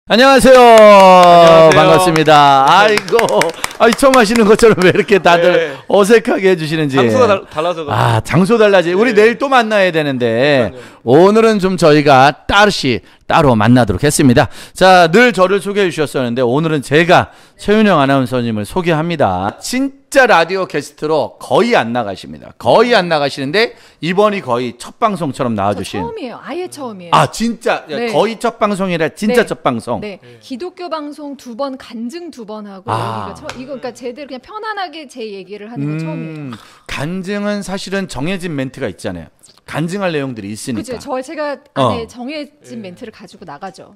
안녕하세요. 안녕하세요. 반갑습니다. 아이고, 처음 하시는 것처럼 왜 이렇게 다들 네. 어색하게 해주시는지. 장소가 달라서. 장소 달라지. 우리 네. 내일 또 만나야 되는데 그러니까요. 오늘은 좀 저희가 따로 만나도록 했습니다. 자, 늘 저를 소개해 주셨었는데 오늘은 제가 최윤영 아나운서님을 소개합니다. 진짜 라디오 게스트로 거의 안 나가십니다. 거의 안 나가시는데 이번이 거의 첫 방송처럼 나와주신. 처음이에요. 아예 처음이에요. 진짜 네. 거의 첫 방송이라 진짜 네. 첫 방송. 네, 기독교 방송 2번, 간증 2번 하고 이거 그러니까 제대로 그냥 편안하게 제 얘기를 하는 건 처음이에요. 간증은 사실은 정해진 멘트가 있잖아요. 간증할 내용들이 있으니까. 그죠? 제가 안에 정해진 멘트를 가지고 나가죠.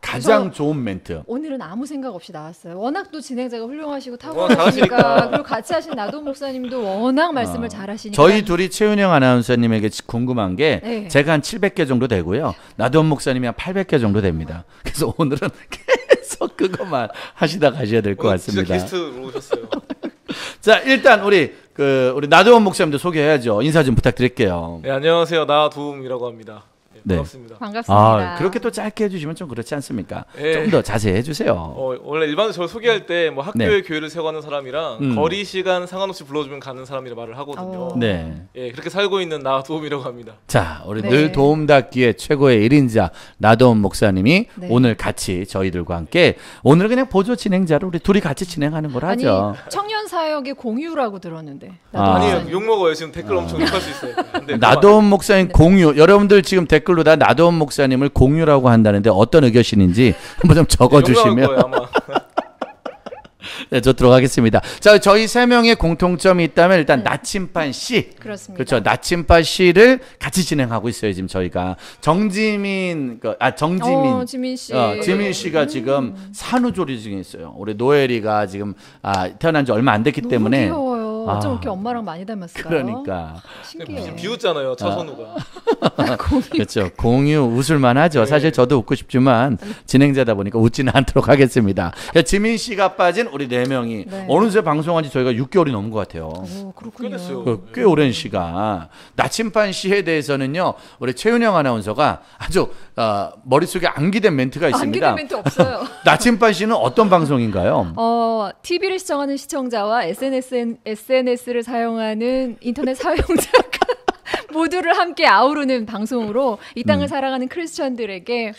가장 좋은 멘트. 오늘은 아무 생각 없이 나왔어요. 워낙 또 진행자가 훌륭하시고 잘하시니까. 탁월하시니까 그리고 같이 하신 나도 목사님도 워낙 말씀을 잘하시니까. 저희 둘이 최윤영 아나운서님에게 궁금한 게 네. 제가 한 700개 정도 되고요. 나도원 목사님이 한 800개 정도 됩니다. 그래서 오늘은 계속 그것만 하시다 가셔야 될 것 같습니다. 진짜 게스트로 오셨어요. 자, 일단 우리 나도원 목사님도 소개해야죠. 인사 좀 부탁드릴게요. 네, 안녕하세요. 나도움이라고 합니다. 네. 반갑습니다. 반갑습니다. 그렇게 또 짧게 해주시면 좀 그렇지 않습니까? 네. 좀 더 자세히 해주세요. 원래 일반적으로 저를 소개할 때 뭐 학교에 네. 교회를 세워가는 사람이랑 거리 시간 상관없이 불러주면 가는 사람이라 말을 하거든요. 네. 예, 그렇게 살고 있는 나도움이라고 합니다. 자, 우리 네. 늘 도움닫기의 최고의 1인자 나도원 목사님이 네. 오늘 같이 저희들과 함께 오늘 그냥 보조 진행자로 우리 둘이 같이 진행하는 걸 아니 하죠. 청년 사역의 공유라고 들었는데. 아니에요. 욕 먹어요. 지금 댓글 엄청 욕할 수 있어요. 근데 나도원 목사님 공유. 여러분들 지금 댓글로 다 나도원 목사님을 공유라고 한다는데 어떤 의견이신지 한번 좀 적어주시면 거예요, 아마. 네, 좋도록 하겠습니다. 자, 저희 세 명의 공통점이 있다면 일단 나침반 씨. 그렇습니다. 그렇죠. 나침반 씨를 같이 진행하고 있어요. 지금 저희가 정지민 지민 씨. 지민 씨가 지금 산후조리 중에 있어요. 우리 노엘이가 지금 태어난 지 얼마 안 됐기 너무 때문에 귀여워요. 어쩜 이렇게 엄마랑 많이 닮았을까요? 그러니까 신기해. 비웃잖아요. 차선우가. 그렇죠. 공유 웃을만 하죠. 사실 저도 웃고 싶지만 진행자다 보니까 웃지는 않도록 하겠습니다. 지민 씨가 빠진 우리 네 명이 네. 어느새 방송한 지 저희가 6개월이 넘은 것 같아요. 오, 그렇군요. 꽤 됐어요. 꽤 오랜 시간. 나침반 씨에 대해서는요, 우리 최윤영 아나운서가 아주 머릿속에 암기된 멘트가 있습니다. 안기된 멘트 없어요. 나침반 씨는 어떤 방송인가요? TV를 시청하는 시청자와 SNS를 사용하는 인터넷 사용자가 모두를 함께 아우르는 방송으로 이 땅을 살아가는 크리스천들에게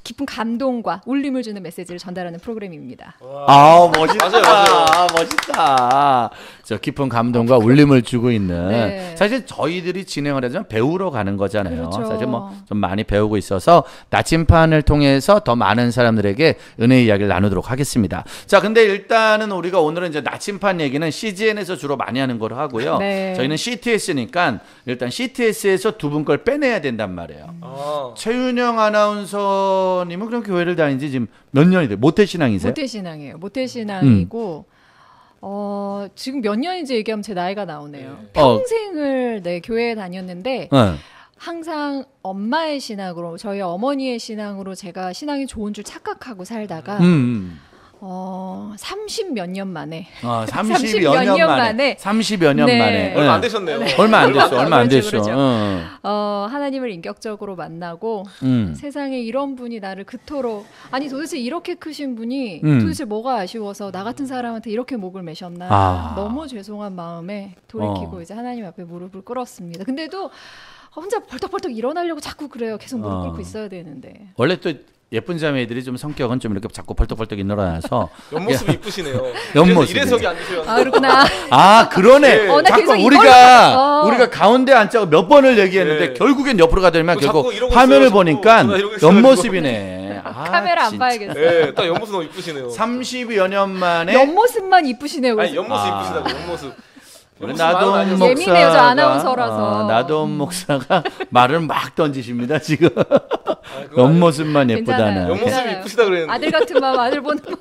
깊은 감동과 울림을 주는 메시지를 전달하는 프로그램입니다. 멋있다. 맞아요. 멋있다. 저 깊은 감동과 울림을 주고 있는. 네. 사실 저희들이 진행을 하자면 배우러 가는 거잖아요. 그렇죠. 사실 뭐 좀 많이 배우고 있어서 나침판을 통해서 더 많은 사람들에게 은혜 이야기를 나누도록 하겠습니다. 자, 근데 일단은 우리가 오늘은 이제 나침판 얘기는 CGN에서 주로 많이 하는 걸로 하고요. 네. 저희는 CTS니까 일단 CTS에서 두 분 걸 빼내야 된단 말이에요. 최윤영 아나운서님은 그럼 교회를 다닌 지 지금 몇 년이 돼요? 모태신앙이세요? 모태신앙이에요. 모태신앙이고 지금 몇 년인지 얘기하면 제 나이가 나오네요. 평생을 교회에 다녔는데 항상 엄마의 신앙으로 저희 어머니의 신앙으로 제가 신앙이 좋은 줄 착각하고 살다가 30몇 년 만에 30여 년 만에 30여 년 네. 만에 얼마 안 되셨네요. 얼마 안 됐어. 얼마 안 됐어. 그렇죠. 하나님을 인격적으로 만나고 세상에 이런 분이 나를 그토록 도대체 이렇게 크신 분이 도대체 뭐가 아쉬워서 나 같은 사람한테 이렇게 목을 매셨나 너무 죄송한 마음에 돌이키고 이제 하나님 앞에 무릎을 꿇었습니다. 근데도 혼자 벌떡벌떡 일어나려고 자꾸 그래요. 계속 무릎 꿇고 있어야 되는데. 원래 또 예쁜 자매들이 좀 성격은 좀 이렇게 자꾸 벌떡벌떡 일어나서 옆모습이 이쁘시네요. 옆모습이. 이래석이 안 되셔요. 그렇구나. 그러네. 네. 나 자꾸 계속 우리가 가운데 앉자고 몇 번을 얘기했는데 네. 결국엔 옆으로 가더니만 자꾸 결국 이러고 화면을 있어요, 보니까 자꾸. 이러고 있어가지고. 옆모습이네. 카메라 안 진짜. 봐야겠어요. 네, 딱 옆모습 너무 이쁘시네요. 30여 년 만에 옆모습만 이쁘시네요. 아니 옆모습 이쁘시다고 옆모습. 우리 옆모습 마음 나도원 아니었어요. 목사가 예민해요, 저 아나운서라서. 나도원 목사가 말을 막 던지십니다 지금. 옆모습만 예쁘다는. 옆모습이 이쁘시다 그랬는데. 아들 같은 마음, 아들 보는 마음.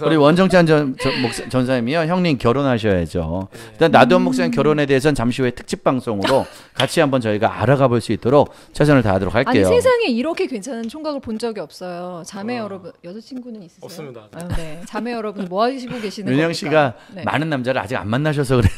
우리 원정찬 전사님이요. 형님 결혼하셔야죠. 일단 나도원 목사님 결혼에 대해서는 잠시 후에 특집 방송으로 같이 한번 저희가 알아가 볼 수 있도록 최선을 다하도록 할게요. 세상에 이렇게 괜찮은 총각을 본 적이 없어요. 자매 여러분, 여자친구는 있으세요? 없습니다. 네. 자매 여러분 뭐 하시고 계시는 윤영 겁니까? 씨가 네. 많은 남자를 아직 안 만나셔서 그래요.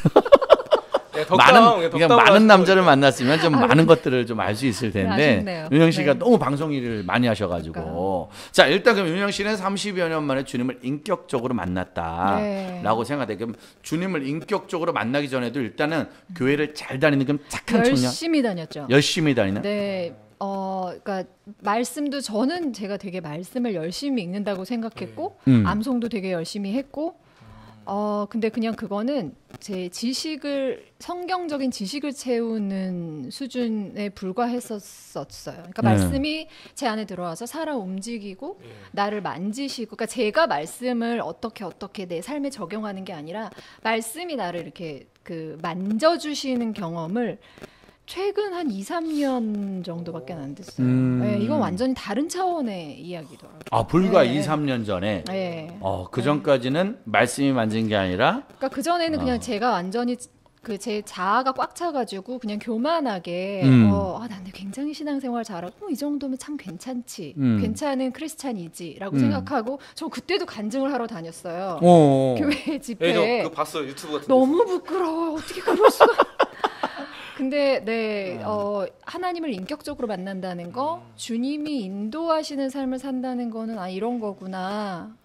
네, 덕담, 많은 그냥 많은 남자를 거니까. 만났으면 좀 많은 것들을 좀 알 수 있을 텐데 아쉽네요. 윤영 씨가 네. 너무 방송 일을 많이 하셔가지고 자 일단 그럼 윤영 씨는 30여 년 만에 주님을 인격적으로 만났다라고 네. 생각돼. 그럼 주님을 인격적으로 만나기 전에도 일단은 교회를 잘 다니는 그럼 착한 청년, 열심히 다녔죠. 열심히 다니는. 네. 그러니까 말씀도 저는 제가 되게 말씀을 열심히 읽는다고 생각했고 암송도 되게 열심히 했고 근데 그냥 그거는 제 지식을 성경적인 지식을 채우는 수준에 불과했었어요. 그러니까 말씀이 제 안에 들어와서 살아 움직이고 나를 만지시고, 그러니까 제가 말씀을 어떻게 내 삶에 적용하는 게 아니라 말씀이 나를 이렇게 그 만져주시는 경험을 최근 한 2, 3년 정도밖에 안 됐어요. 네, 이건 완전히 다른 차원의 이야기더라고요. 아 불과 네. 2, 3년 전에. 네. 그 전까지는 말씀이 만진 게 아니라. 그러니까 그 전에는 그냥 제가 완전히 그 제 자아가 꽉 차가지고 그냥 교만하게 난 굉장히 신앙생활 잘하고 이 정도면 참 괜찮지, 괜찮은 크리스찬이지라고 생각하고 저 그때도 간증을 하러 다녔어요. 교회 집회에. 네, 저 그거 봤어요, 유튜브 같은 데. 너무 부끄러워요. 어떻게 그럴 수가? 근데 하나님을 인격적으로 만난다는 거, 주님이 인도하시는 삶을 산다는 거는 이런 거구나.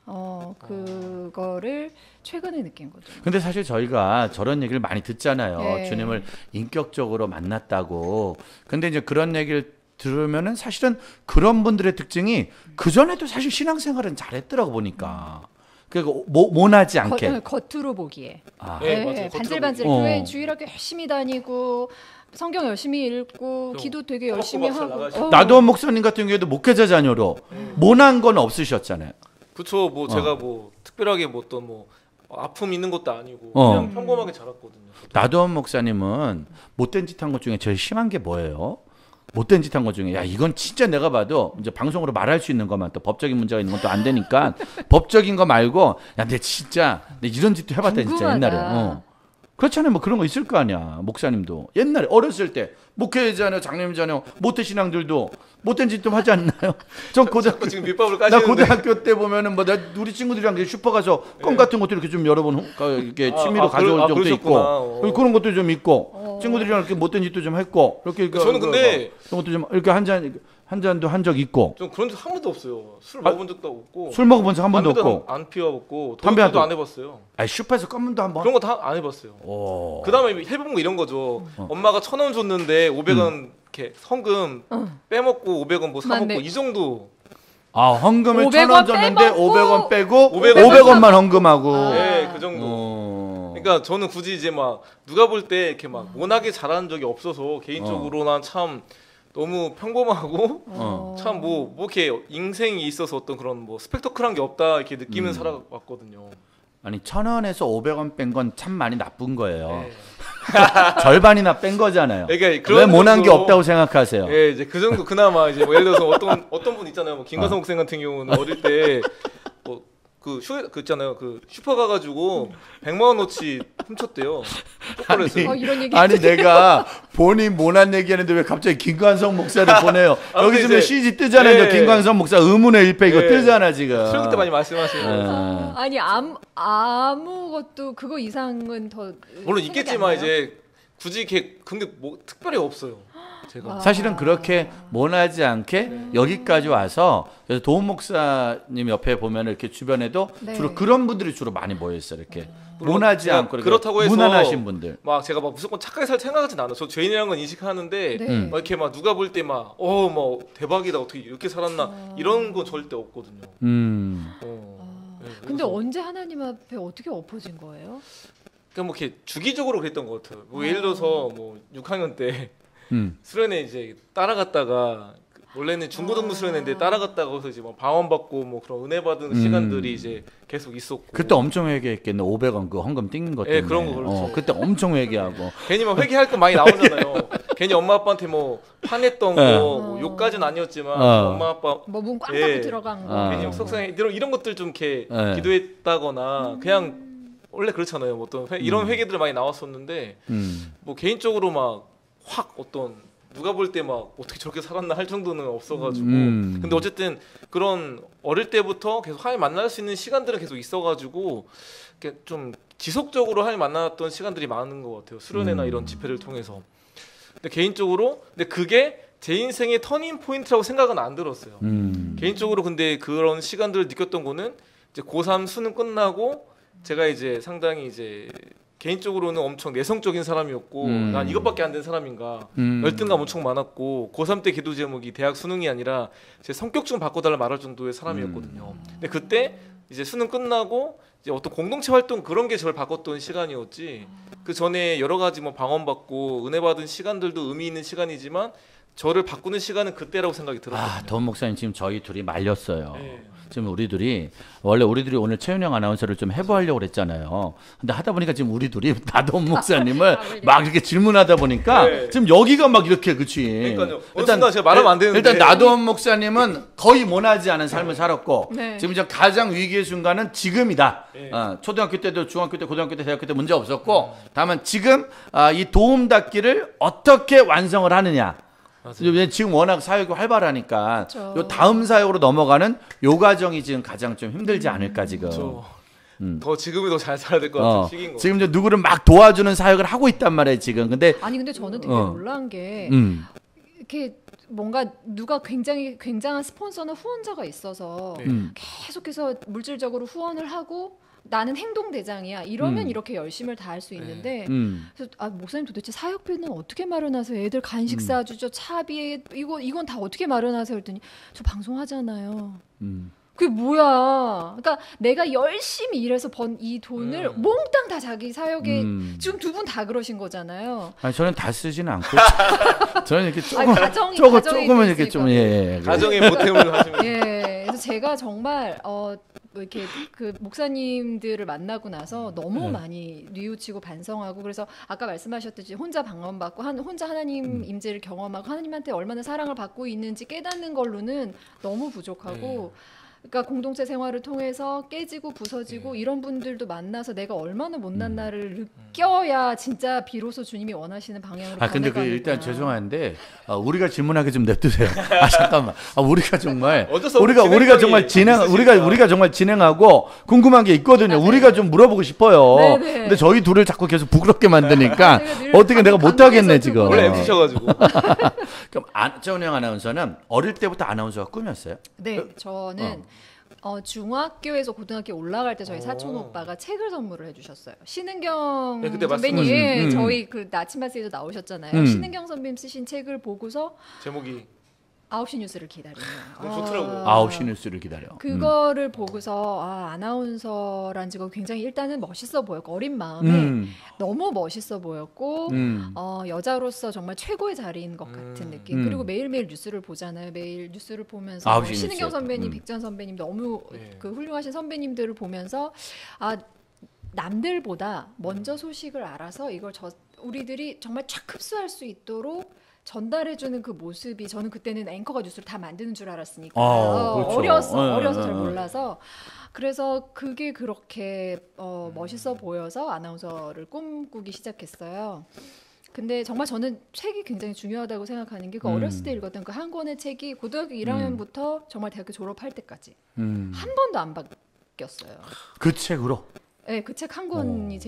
그거를 최근에 느낀 거죠. 근데 사실 저희가 저런 얘기를 많이 듣잖아요. 네. 주님을 인격적으로 만났다고. 근데 이제 그런 얘기를 들으면은 사실은 그런 분들의 특징이 그 전에도 사실 신앙생활은 잘했더라고 보니까. 그리고 모나지 않게. 겉으로 보기에. 네, 맞아요. 반질반질 교회 주일학교 열심히 다니고 성경 열심히 읽고 기도 되게 열심히 하고. 나도원 목사님 같은 경우에도 목회자 자녀로 모난 건 없으셨잖아요. 그쵸. 뭐 제가 뭐 특별하게 뭐 어떤 뭐 아픔 있는 것도 아니고 그냥 평범하게 자랐거든요. 나도원 목사님은 못된 짓 한 것 중에 제일 심한 게 뭐예요? 못된 짓 한 것 중에 이건 진짜 내가 봐도 이제 방송으로 말할 수 있는 것만, 또 법적인 문제가 있는 건 또 안 되니까 법적인 거 말고 내 진짜 내 이런 짓도 해봤다 진짜 옛날에. 그렇잖아요. 뭐 그런 거 있을 거 아니야. 목사님도 옛날에 어렸을 때 목회자녀, 장님자녀, 모태 신앙들도 못된 짓 좀 하지 않나요? 전 고등학교 지금 밑밥을 나 까시는데. 고등학교 때 보면은 뭐 우리 친구들이랑 슈퍼 가서 껌 같은 것도 이렇게 좀 여러 번 이렇게 취미로 가져올 적도 있고 그런 것도 좀 있고 친구들이랑 이렇게 못된 짓도 좀 했고 이렇게 저는 근데 그런 것도 좀 이렇게 한 잔도 한 적 있고. 좀 그런 적 한 번도 없어요. 술 먹어본 적도 없고. 술 먹어본 적 한 번도 담배도 없고. 안 피워봤고. 담배 담배도 안 해봤어요. 슈퍼에서 껌문도 한 번. 그런 거 다 안 해봤어요. 그 다음에 해본 거 이런 거죠. 엄마가 1,000원 줬는데 500원 이렇게 헌금 빼먹고 500원 뭐 사먹고 맞네. 이 정도. 헌금을 500원 1,000원 줬는데 빼먹고 500원 빼고 500원 500원만 헌금하고. 네, 그 정도. 그러니까 저는 굳이 이제 막 누가 볼 때 이렇게 막 워낙에 잘하는 적이 없어서 개인적으로는 참 너무 평범하고 참 뭐 이렇게 인생이 있어서 어떤 그런 뭐 스펙터클한 게 없다 이렇게 느끼면 살아왔거든요. 아니 1,000원에서 500원 뺀 건 참 많이 나쁜 거예요. 네. 절반이나 뺀 거잖아요. 그러니까 왜 모난 게 없다고 생각하세요? 예, 이제 그 정도 그나마 이제 뭐 예를 들어서 어떤 분 있잖아요. 뭐 김가성 목생 같은 경우는 어릴 때 뭐 그 있잖아요. 그 슈퍼 가가지고 100만 원어치 훔쳤대요. 초콜릿을. 이런 얘기. 아니 내가 본인 모난 얘기하는데 왜 갑자기 김광석 목사를 보내요? 여기 지금 CG 뜨잖아요. 김광석 목사 의문의 일패 이거 뜨잖아 지금. 술 때 많이 말씀하시는. 아니 아무것도 그거 이상은 더 물론 있겠지만 이제 굳이 이렇게 근데 뭐 특별히 없어요. 제가. 사실은 그렇게 모나지 않게 여기까지 와서 그래서 도훈 목사님 옆에 보면 이렇게 주변에도 주로 그런 분들이 주로 많이 모여 있어요. 이렇게 모나지 않고 그렇다고 해서 무난하신 분들. 막 제가 막 무조건 착하게 살 생각하진 않아요. 저 죄인이라는 건 인식하는데 막 이렇게 막 누가 볼 때 막 뭐 대박이다 어떻게 이렇게 살았나 이런 건 절대 없거든요. 근데 언제 하나님 앞에 어떻게 엎어진 거예요? 그러니까 뭐 이렇게 주기적으로 그랬던 것 같아요. 뭐 예를 들어서 뭐 6학년 때 수련회 이제 따라갔다가 원래는 중고등부 수련회인데 따라갔다가 거기서 이제 뭐 방언 받고 뭐 그런 은혜 받은 시간들이 이제 계속 있었고. 그때 엄청 회개했겠네. 500원 그 헌금 띵는 것 때문에. 그런 거 그렇죠. 그때 엄청 회개하고. 괜히 막 회개할 거 많이 나오잖아요. 괜히 엄마 아빠한테 뭐 화냈던 거 뭐 욕까지는 아니었지만 엄마 아빠 뭐 문 꽉 닫고 들어간 거. 괜히 속상해 이런 것들 좀 이렇게 기도했다거나 그냥 원래 그렇잖아요. 뭐 어떤 이런 회개들 많이 나왔었는데 뭐 개인적으로 막 확 어떤 누가 볼 때 막 어떻게 저렇게 살았나 할 정도는 없어가지고 근데 어쨌든 그런 어릴 때부터 계속 하나님 만날 수 있는 시간들은 계속 있어가지고 좀 지속적으로 하나님 만났던 시간들이 많은 것 같아요. 수련회나 이런 집회를 통해서. 근데 개인적으로 근데 그게 제 인생의 터닝 포인트라고 생각은 안 들었어요. 개인적으로 근데 그런 시간들을 느꼈던 거는 이제 고3 수능 끝나고 제가 이제 상당히 이제 개인적으로는 엄청 내성적인 사람이었고 난 이것밖에 안 된 사람인가 열등감 엄청 많았고 고3 때 기도 제목이 대학 수능이 아니라 제 성격 좀 바꿔달라 말할 정도의 사람이었거든요. 근데 그때 이제 수능 끝나고 이제 어떤 공동체 활동 그런 게 저를 바꿨던 시간이었지. 그 전에 여러 가지 뭐 방언받고 은혜 받은 시간들도 의미 있는 시간이지만 저를 바꾸는 시간은 그때라고 생각이 들었거든요. 아, 돈 목사님 지금 저희 둘이 말렸어요. 네. 지금 원래 우리 둘이 오늘 최윤영 아나운서를 좀 해보려고 그랬잖아요. 근데 하다 보니까 지금 우리 둘이 나돈 목사님을 막 이렇게 질문하다 보니까 네. 지금 여기가 막 이렇게 그치. 그러니까요. 일단 제가 말하면 안 되는데 일단 나돈 목사님은 거의 모나지 않은 삶을 살았고 네. 지금 이제 가장 위기의 순간은 지금이다. 네. 초등학교 때도 중학교 때 고등학교 때 대학교 때 문제 없었고 다만 지금 이 도움 닫기를 어떻게 완성을 하느냐. 지금 워낙 사역이 활발하니까 그렇죠. 요 다음 사역으로 넘어가는 요 과정이 지금 가장 좀 힘들지 않을까 지금. 더 지금이 더 잘 살아야 될 것 같은 시기인 거. 지금 이제 누구를 막 도와주는 사역을 하고 있단 말이에요 지금. 근데 아니 근데 저는 되게 놀란 게 이렇게 뭔가 누가 굉장한 스폰서나 후원자가 있어서 계속해서 물질적으로 후원을 하고 나는 행동 대장이야. 이러면 이렇게 열심을 다할 수 있는데 그래서 목사님 도대체 사역비는 어떻게 마련하세요? 애들 간식 사주죠. 차비 이건 다 어떻게 마련하세요? 그랬더니 저 방송하잖아요. 그게 뭐야? 그러니까 내가 열심히 일해서 번 이 돈을 몽땅 다 자기 사역에 지금 두 분 다 그러신 거잖아요. 아니 저는 다 쓰지는 않고 저는 이렇게 가정이 조금은 이렇게 좀 가정의 보탬을 하시면 예. 그래서 제가 정말 뭐 이렇게 그 목사님들을 만나고 나서 너무 많이 뉘우치고 반성하고 그래서 아까 말씀하셨듯이 혼자 방언받고 혼자 하나님 임재를 경험하고 하나님한테 얼마나 사랑을 받고 있는지 깨닫는 걸로는 너무 부족하고 그러니까 공동체 생활을 통해서 깨지고 부서지고 이런 분들도 만나서 내가 얼마나 못난 나를 느껴야 진짜 비로소 주님이 원하시는 방향으로 근데 변해가는구나. 일단 죄송한데 우리가 질문하게 좀 냅두세요. 잠깐만. 우리가 정말 우리가 정말 진행하고 궁금한 게 있거든요. 우리가 좀 물어보고 싶어요. 네네. 근데 저희 둘을 자꾸 계속 부끄럽게 만드니까 어떻게 내가 못 하겠네 지금. 원래 MC셔가지고. 네. 그럼 최은영 아나운서는 어릴 때부터 아나운서가 꿈이었어요? 네, 저는 중학교에서 고등학교 올라갈 때 저희 사촌 오빠가 책을 선물을 해주셨어요. 신은경 네, 그때 선배님, 저희 그 나침반스에도 나오셨잖아요. 신은경 선배님 쓰신 책을 보고서 제목이 9시 뉴스를 기다리는. 좋더라고요. 9시 뉴스를 기다려. 그거를 보고서 아나운서란 직업 굉장히 일단은 멋있어 보였고 어린 마음에 너무 멋있어 보였고 여자로서 정말 최고의 자리인 것 같은 느낌. 그리고 매일매일 뉴스를 보잖아요. 매일 뉴스를 보면서 신은경 선배님, 백전 선배님 너무 그 훌륭하신 선배님들을 보면서 남들보다 먼저 소식을 알아서 이걸 우리들이 정말 쫙 흡수할 수 있도록 전달해주는 그 모습이 저는 그때는 앵커가 뉴스를 다 만드는 줄 알았으니까 그렇죠. 어려서 잘 몰라서 그래서 그게 그렇게 멋있어 보여서 아나운서를 꿈꾸기 시작했어요. 근데 정말 저는 책이 굉장히 중요하다고 생각하는 게 그 어렸을 때 읽었던 그 한 권의 책이 고등학교 1학년부터 정말 대학교 졸업할 때까지 한 번도 안 바뀌었어요. 그 책으로? 네, 그 책 한 권이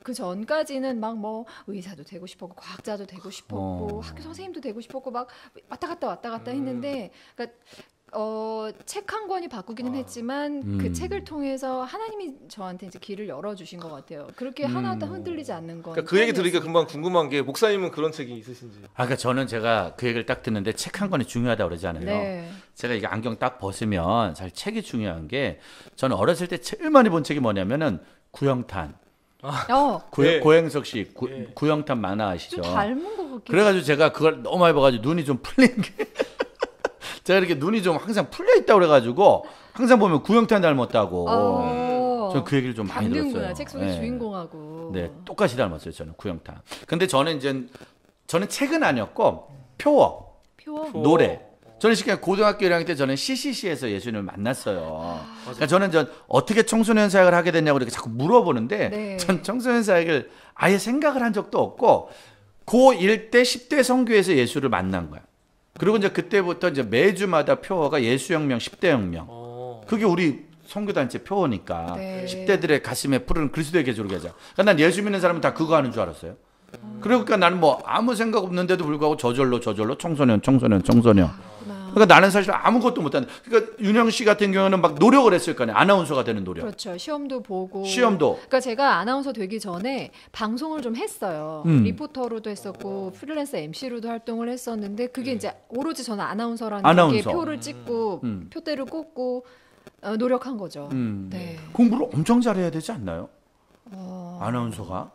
그 전까지는 막 뭐 의사도 되고 싶었고 과학자도 되고 싶었고 학교 선생님도 되고 싶었고 막 왔다 갔다 했는데 그러니까 책 한 권이 바꾸기는 했지만 그 책을 통해서 하나님이 저한테 이제 길을 열어주신 것 같아요. 그렇게 하나도 흔들리지 않는 건. 그러니까 그 얘기 들으니까 금방 궁금한 게 목사님은 그런 책이 있으신지. 그러니까 저는 제가 그 얘기를 딱 듣는데 책 한 권이 중요하다고 그러잖아요. 네. 제가 이게 안경 딱 벗으면 사실 책이 중요한 게 저는 어렸을 때 제일 많이 본 책이 뭐냐면은 구영탄. 고행석 씨 구영탄 만화 아시죠? 좀 닮은 거 같긴. 그래가지고 제가 그걸 너무 많이 봐가지고 눈이 좀 풀린 게 제가 이렇게 눈이 좀 항상 풀려 있다고 그래가지고 항상 보면 구영탄 닮았다고. 저는 그 얘기를 좀 많이 들었어요. 책 속의 주인공하고. 네, 똑같이 닮았어요. 저는 구영탄. 근데 저는 책은 아니었고 표어. 노래. 저는 실제 고등학교 1학년 때 저는 CCC에서 예수님을 만났어요. 그러니까 저는 어떻게 청소년 사역을 하게 됐냐고 이렇게 자꾸 물어보는데 전 청소년 사역을 아예 생각을 한 적도 없고 고1 때 10대 선교에서 예수를 만난 거야. 그리고 이제 그때부터 이제 매주마다 표어가 예수혁명, 10대 혁명. 그게 우리 선교단체 표어니까 네. 10대들의 가슴에 푸르는 그리스도의 계절을 가자. 그러니까 난 예수 믿는 사람은 다 그거 하는 줄 알았어요. 그러니까 나는 뭐 아무 생각 없는데도 불구하고 저절로 청소년. 그러니까 나는 사실 아무것도 못하는. 그러니까 윤영 씨 같은 경우는 막 노력을 했을 거 아니에요. 아나운서가 되는 노력. 그렇죠. 시험도 보고. 그러니까 제가 아나운서 되기 전에 방송을 좀 했어요. 리포터로도 했었고 프리랜서 MC로도 활동을 했었는데 그게 이제 오로지 저는 아나운서라는 게 표를 찍고 표대를 꽂고 노력한 거죠. 네. 공부를 엄청 잘해야 되지 않나요? 아나운서가?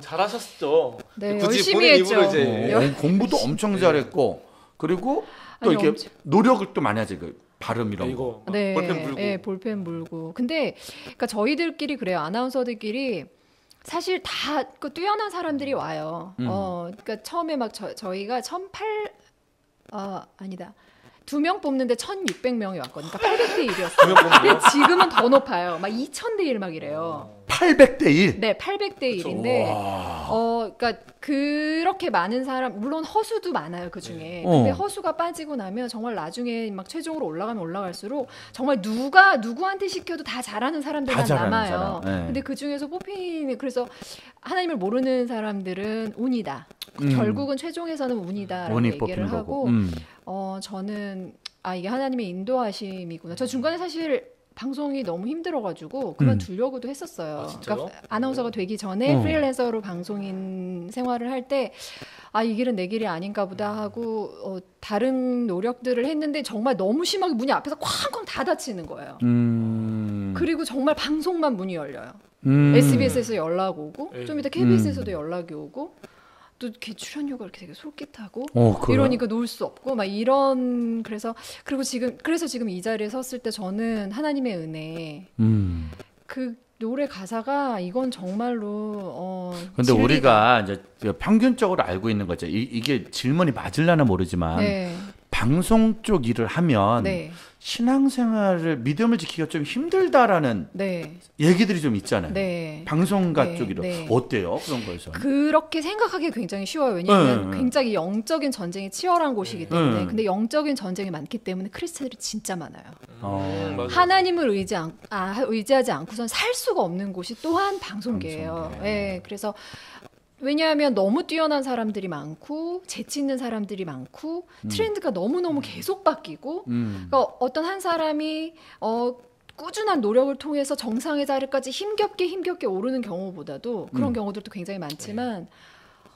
잘하셨죠. 네, 굳이 열심히 본인 했죠. 입으로 이제 공부도 엄청 잘했고 그리고 또 이렇게 노력을 또 많이 하지. 그 발음 이런 거. 네, 볼펜 물고. 네, 볼펜 물고. 근데 그러니까 저희들끼리 그래요. 아나운서들끼리 사실 다 그 뛰어난 사람들이 와요. 그러니까 처음에 막 저희가 2명 뽑는데 1,600명이 왔거든요. 그러니까 800대 1이었어요. 근데 지금은 더 높아요. 막 2,000대 1 막 이래요. 800대 1? 네, 800대 1인데, 그러니까 그렇게 많은 사람, 물론 허수도 많아요, 그 중에. 근데 허수가 빠지고 나면 정말 나중에 막 최종으로 올라가면 올라갈수록 정말 누구한테 시켜도 다 잘하는 사람들만 남아요. 네. 근데 그 중에서 뽑히는, 그래서 하나님을 모르는 사람들은 운이다. 결국은 최종에서는 운이다라고 얘기를 하고, 저는, 이게 하나님의 인도하심이구나. 저 중간에 사실 방송이 너무 힘들어가지고 그만두려고도 했었어요. 그러니까 아나운서가 되기 전에 프리랜서로 방송인 생활을 할 때 이 길은 내 길이 아닌가 보다 하고 다른 노력들을 했는데 정말 너무 심하게 문이 앞에서 쾅쾅 다 닫히는 거예요. 그리고 정말 방송만 문이 열려요. SBS에서 연락 오고 좀 이따 KBS에서도 연락이 오고 또 이렇게 출연료가 이렇게 되게 솔깃하고 이러니까 놓을 수 없고 막 이런 그리고 지금 이 자리에 섰을 때 저는 하나님의 은혜 그 노래 가사가 이건 정말로 근데 진리다. 우리가 이제 평균적으로 알고 있는 거죠. 이게 질문이 맞을려나 모르지만 네. 방송 쪽 일을 하면 네. 신앙생활을 믿음을 지키기가 좀 힘들다라는 네. 얘기들이 좀 있잖아요. 네. 방송가 네. 쪽이로 네. 어때요? 그런 거에서 그렇게 생각하기 굉장히 쉬워요. 왜냐하면 굉장히 영적인 전쟁이 치열한 곳이기 때문에 근데 영적인 전쟁이 많기 때문에 크리스찬들이 진짜 많아요. 하나님을 의지하지 않고선 살 수가 없는 곳이 또한 방송계예요. 네. 그래서 왜냐하면 너무 뛰어난 사람들이 많고 재치 있는 사람들이 많고 트렌드가 너무너무 계속 바뀌고 그러니까 어떤 한 사람이 꾸준한 노력을 통해서 정상의 자리까지 힘겹게 오르는 경우보다도 그런 경우들도 굉장히 많지만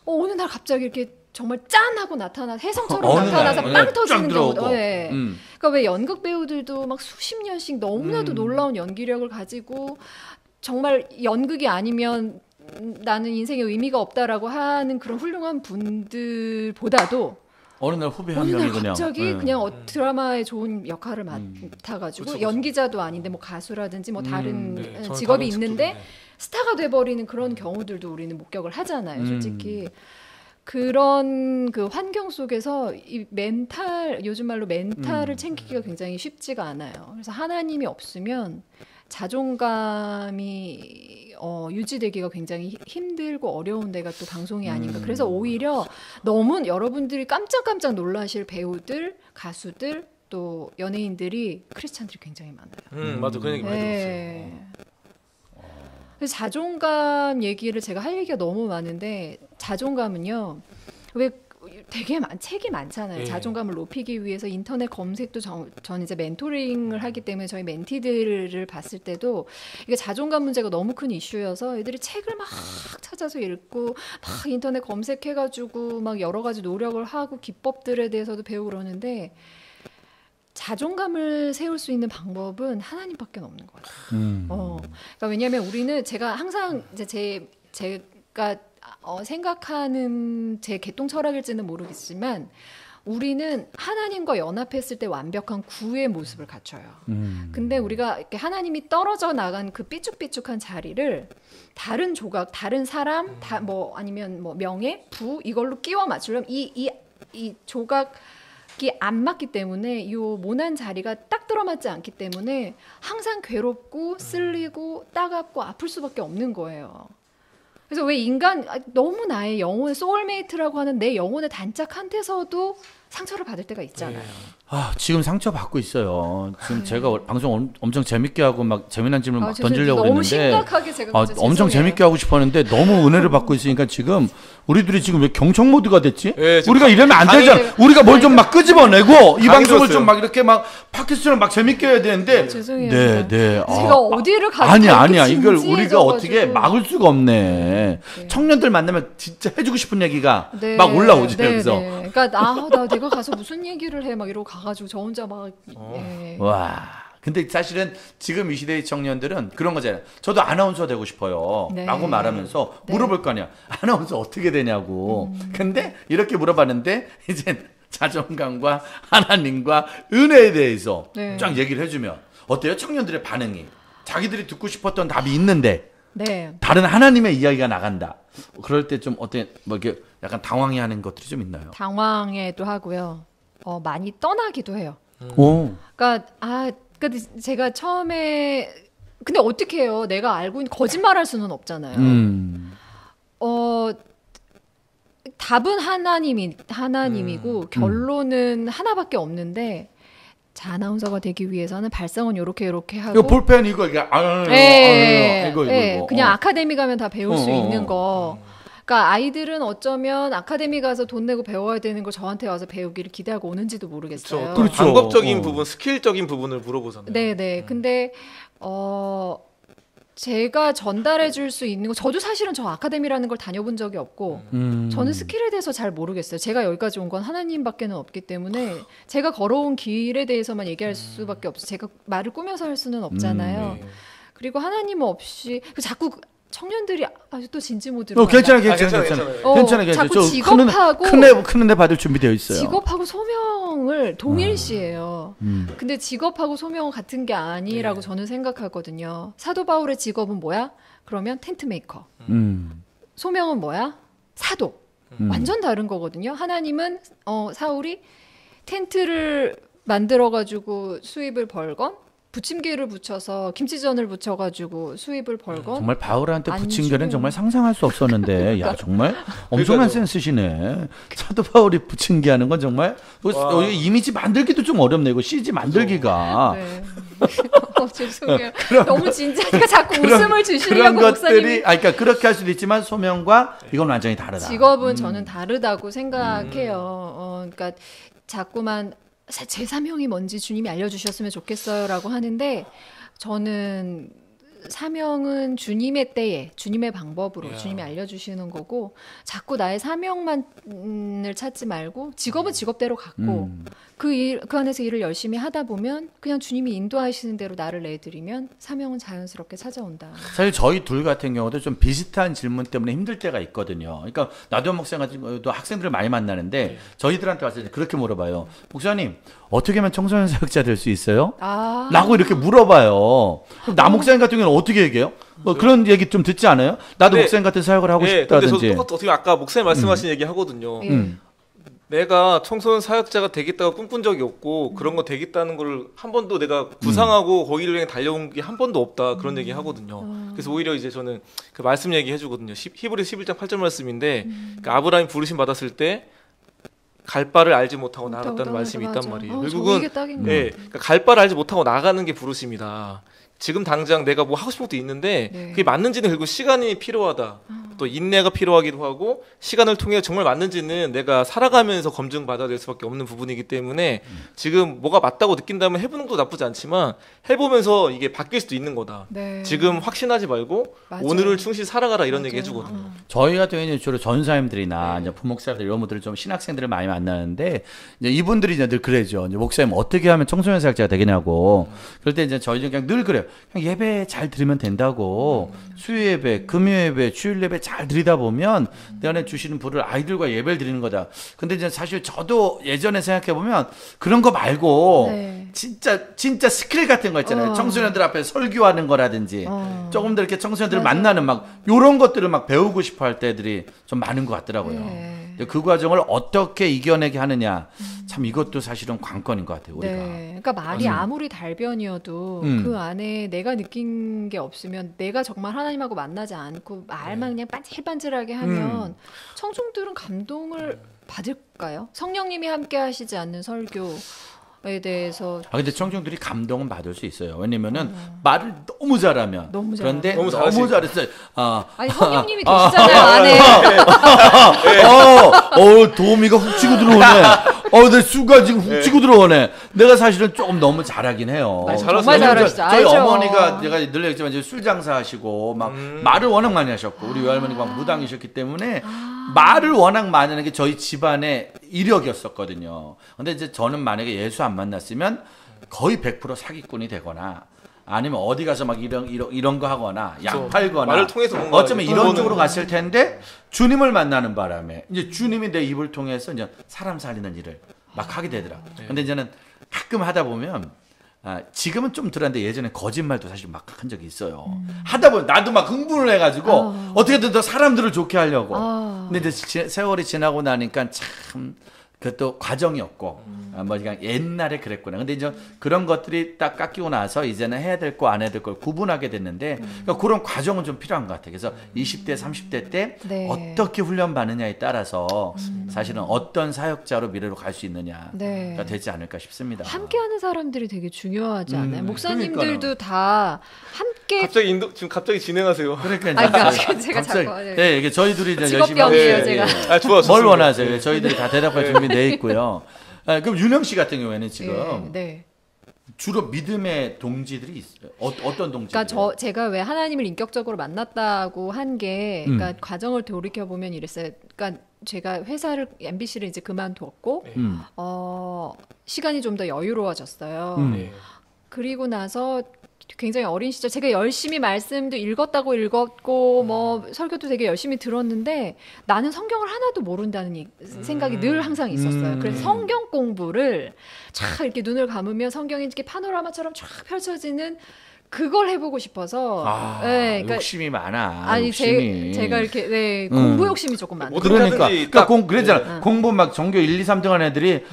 어느 날 갑자기 이렇게 정말 짠하고 혜성처럼 나타나서 빵 터지는 경우도. 네. 그러니까 왜 연극 배우들도 막 수십 년씩 너무나도 놀라운 연기력을 가지고 정말 연극이 아니면 나는 인생에 의미가 없다라고 하는 그런 훌륭한 분들보다도 어느 날 후배 한 명이 갑자기 그냥 드라마에 좋은 역할을 맡아가지고 그쵸. 연기자도 아닌데 뭐 가수라든지 뭐 다른 직업이 있는데 스타가 돼버리는 그런 경우들도 우리는 목격을 하잖아요. 솔직히 그런 그 환경 속에서 이 요즘 말로 멘탈을 챙기기가 굉장히 쉽지가 않아요. 그래서 하나님이 없으면 자존감이 유지되기가 굉장히 힘들고 어려운 데가 또 방송이 아닌가. 그래서 오히려 너무 여러분들이 깜짝깜짝 놀라실 배우들, 가수들, 또 연예인들이 크리스찬들이 굉장히 많아요. 맞아. 그 얘기 많이 들었어요. 그래서 자존감 얘기를 제가 할 얘기가 너무 많은데 자존감은요. 왜 되게 책이 많잖아요. 자존감을 높이기 위해서 인터넷 검색도 전 이제 멘토링을 하기 때문에 저희 멘티들을 봤을 때도 이게 자존감 문제가 너무 큰 이슈여서 애들이 책을 막 찾아서 읽고 막 인터넷 검색해가지고 막 여러 가지 노력을 하고 기법들에 대해서도 배우고 그러는데 자존감을 세울 수 있는 방법은 하나님밖에 없는 것 같아요. 그러니까 왜냐하면 우리는 제가 항상 이제 제가 생각하는 제 개똥 철학일지는 모르겠지만 우리는 하나님과 연합했을 때 완벽한 구의 모습을 갖춰요. 근데 우리가 이렇게 하나님이 떨어져 나간 그 삐죽삐죽한 자리를 다른 조각, 다른 사람, 아니면 뭐 명예, 부 이걸로 끼워 맞추려면 이 조각이 안 맞기 때문에 이 모난 자리가 딱 들어맞지 않기 때문에 항상 괴롭고 쓸리고 따갑고 아플 수밖에 없는 거예요. 그래서 왜 너무 나의 영혼의 소울메이트라고 하는 내 영혼의 단짝 한테서도 상처를 받을 때가 있잖아요. 네. 지금 상처 받고 있어요. 지금 제가 방송 엄청 재밌게 하고 막 재미난 질문 막 던지려고 너무 했는데 심각하게 제가 엄청 재밌게 하고 싶었는데 너무 은혜를 받고 있으니까 지금 우리들이 지금 왜 경청 모드가 됐지? 네, 우리가 이러면 안 되잖아. 우리가 뭘 좀 막 끄집어내고 이 방송을 좀 막 이렇게 막 팟캐스트처럼 막 재밌게 해야 되는데 죄송해요. 네. 제가 어디를 가도 아니야. 이걸 우리가 어떻게 막을 수가 없네. 청년들 만나면 진짜 해주고 싶은 얘기가 막 올라오지. 그래서 그러니까 나 내가 가서 무슨 얘기를 해 막 이러고 가가지고 저 혼자 막 와. 근데 사실은 지금 이 시대의 청년들은 그런 거잖아요. 저도 아나운서 되고 싶어요. 라고 말하면서 물어볼 거 아니야. 아나운서 어떻게 되냐고. 근데 이렇게 물어봤는데 이제 자존감과 하나님과 은혜에 대해서 쫙 얘기를 해주면 어때요? 청년들의 반응이. 자기들이 듣고 싶었던 답이 있는데 다른 하나님의 이야기가 나간다. 그럴 때 좀 어때 뭐 이렇게 약간 당황해하는 것들이 좀 있나요? 당황해도 하고요. 많이 떠나기도 해요. 그러니까 제가 처음에 근데 어떻게 해요? 내가 알고 있는 거짓말할 수는 없잖아요. 답은 하나님이고 결론은 하나밖에 없는데 자 아나운서가 되기 위해서는 발성은 요렇게 하고 이거 볼펜 이거 그냥 아카데미 가면 다 배울 수 있는 거. 그러니까 아이들은 어쩌면 아카데미 가서 돈 내고 배워야 되는 걸 저한테 와서 배우기를 기대하고 오는지도 모르겠어요. 그렇죠. 방법적인 부분, 스킬적인 부분을 물어보잖아요. 네네. 근데 제가 전달해 줄 수 있는 거 저도 사실은 저 아카데미라는 걸 다녀본 적이 없고 저는 스킬에 대해서 잘 모르겠어요. 제가 여기까지 온 건 하나님밖에는 없기 때문에 제가 걸어온 길에 대해서만 얘기할 수밖에 없어요. 제가 말을 꾸며서 할 수는 없잖아요. 그리고 하나님 없이 자꾸 청년들이 아주 또 진지 모드로 괜찮아요. 자꾸 직업하고 큰 애 받을 준비되어 있어요. 직업하고 소명을 동일시해요. 근데 직업하고 소명은 같은 게 아니라고 저는 생각하거든요. 사도 바울의 직업은 뭐야? 그러면 텐트 메이커. 소명은 뭐야? 사도. 완전 다른 거거든요. 하나님은 사울이 텐트를 만들어 가지고 수입을 벌건 부침개를 붙여서 김치전을 붙여가지고 수입을 벌건 정말 바울한테 부침개는 정말 상상할 수 없었는데 야 정말 엄청난 센스시네. 사도 바울이 부침개 하는 건 정말 이미지 만들기도 좀 어렵네. 이거 CG 만들기가. 죄송해요. 너무 진지하니까 자꾸 웃음을 주시려고 그런 것들이 그러니까 그렇게 할 수도 있지만 소명과 이건 완전히 다르다. 직업은 저는 다르다고 생각해요. 그러니까 자꾸만 제 사명이 뭔지 주님이 알려주셨으면 좋겠어요라고 하는데 저는 사명은 주님의 때에 주님의 방법으로 주님이 알려주시는 거고 자꾸 나의 사명만을 찾지 말고 직업은 직업대로 갖고 그 안에서 일을 열심히 하다 보면 그냥 주님이 인도하시는 대로 나를 내드리면 사명은 자연스럽게 찾아온다. 사실 저희 둘 같은 경우도 좀 비슷한 질문 때문에 힘들 때가 있거든요. 그러니까 나도 목사 같은 경우도 학생들을 많이 만나는데 저희들한테 와서 그렇게 물어봐요. 목사님 어떻게 하면 청소년 사역자 될 수 있어요? 라고 이렇게 물어봐요. 그럼 나 목사님 같은 경우는 어떻게 얘기해요? 뭐 그런 얘기 좀 듣지 않아요? 나도 목사님 같은 사역을 하고 싶다든지. 근데 저도 똑같이 어떻게 아까 목사님 말씀하신 얘기 하거든요. 내가 청소년 사역자가 되겠다고 꿈꾼 적이 없고 그런 거 되겠다는 걸 한 번도 내가 구상하고 거기를 그냥 달려온 게 한 번도 없다 그런 얘기 하거든요. 그래서 오히려 이제 저는 그 말씀 얘기 해주거든요. 히브리 11장 8절 말씀인데 그러니까 아브라함이 부르심 받았을 때 갈 바를 알지 못하고 나갔다는 말씀이 있단 말이에요. 결국은 그러니까 갈 바를 알지 못하고 나가는 게 부르심이다. 지금 당장 내가 뭐 하고 싶은 것도 있는데 그게 맞는지는 결국 시간이 필요하다. 또 인내가 필요하기도 하고 시간을 통해 정말 맞는지는 내가 살아가면서 검증받아야 될 수밖에 없는 부분이기 때문에 지금 뭐가 맞다고 느낀다면 해보는 것도 나쁘지 않지만 해보면서 이게 바뀔 수도 있는 거다. 지금 확신하지 말고 오늘을 충실히 살아가라 이런 얘기 해주거든요. 저희 같은 경우는 주로 전사님들이나 이제 부목사들 이런 분들 좀 신학생들을 많이 만나는데 이제 이분들이 이제 늘 그래죠. 이제 목사님 어떻게 하면 청소년 사역자가 되겠냐고. 그럴 때 이제 저희는 그냥 늘 그래요. 그냥 예배 잘 드리면 된다고. 수요예배, 금요예배, 주일예배 잘 드리다 보면 내 안에 주시는 불을 아이들과 예배를 드리는 거다. 근데 이제 사실 저도 예전에 생각해 보면 그런 거 말고 진짜 스킬 같은 거 있잖아요. 청소년들 앞에 설교하는 거라든지 조금 더 이렇게 청소년들을 만나는 막 이런 것들을 막 배우고 싶어 할 때들이 좀 많은 것 같더라고요. 그 과정을 어떻게 이겨내게 하느냐 참 이것도 사실은 관건인 것 같아요. 우리가. 그러니까 말이 아무리 달변이어도 그 안에 내가 느낀 게 없으면 내가 정말 하나님하고 만나지 않고 말만 그냥 반질반질하게 하면 청중들은 감동을 받을까요? 성령님이 함께 하시지 않는 설교에 대해서. 근데 청중들이 감동은 받을 수 있어요. 왜냐면은 말을 너무 잘하면. 그런데 너무 잘했어요. 아니 성령님이 계시잖아요 안에. 도우미가 훅 치고 들어오네. 내 수가 지금 훅 치고 들어오네. 내가 사실은 조금 너무 잘하긴 해요. 정말 잘하시죠. 저희 어머니가 제가 늘 얘기했지만 술 장사하시고 막 말을 워낙 많이 하셨고 우리 외할머니가 무당이셨기 때문에 말을 워낙 많이 하는 게 저희 집안의 이력이었었거든요. 근데 이제 저는 만약에 예수 안 만났으면 거의 100% 사기꾼이 되거나 아니면 어디 가서 막 이런 거 하거나 약 팔거나 말을 통해서 뭔가 어쩌면 이런 쪽으로 갔을 텐데 주님을 만나는 바람에 이제 주님이 내 입을 통해서 이제 사람 살리는 일을 막 하게 되더라. 근데 이제는 가끔 하다 보면 지금은 좀 덜한데 예전에 거짓말도 사실 막 한 적이 있어요. 하다 보면 나도 막 흥분을 해가지고 어떻게든 더 사람들을 좋게 하려고. 근데 이제 세월이 지나고 나니까 참 그것도 과정이었고 뭐 그냥 옛날에 그랬구나. 근데 이제 그런 것들이 딱 깎이고 나서 이제는 해야 될 거 안 해야 될 걸 구분하게 됐는데 그러니까 그런 과정은 좀 필요한 것 같아요. 그래서 20대 30대 때 어떻게 훈련받느냐에 따라서 사실은 어떤 사역자로 미래로 갈 수 있느냐가 되지 않을까 싶습니다. 함께하는 사람들이 되게 중요하지 않아요? 목사님들도 다 함께 지금 갑자기 진행하세요. 그러니까 제가 자꾸 이게 저희 둘이 이제 열심히 직업병이에요 제가. 좋아. 뭘 원하세요? 저희들이 다 대답할 준비 돼 있고요. 그럼 윤영 씨 같은 경우에는 지금 주로 믿음의 동지들이 있어요. 어떤 동지들? 그러니까 제가 왜 하나님을 인격적으로 만났다고 한 게, 그러니까 과정을 돌이켜 보면 이랬어요. 그러니까 제가 회사를 MBC를 이제 그만뒀고, 시간이 좀 더 여유로워졌어요. 그리고 나서 굉장히 어린 시절 제가 열심히 말씀도 읽었고 뭐 설교도 되게 열심히 들었는데 나는 성경을 하나도 모른다는 생각이 늘 항상 있었어요. 그래서 성경 공부를 쫙 이렇게 눈을 감으면 성경이 이렇게 파노라마처럼 쫙 펼쳐지는 그걸 해보고 싶어서. 그러니까 욕심이 많아. 아니 욕심이. 제가 이렇게 공부 욕심이 조금 많아요. 그러니까 그랬잖아. 공부 막 전교 1, 2, 3등 한 애들이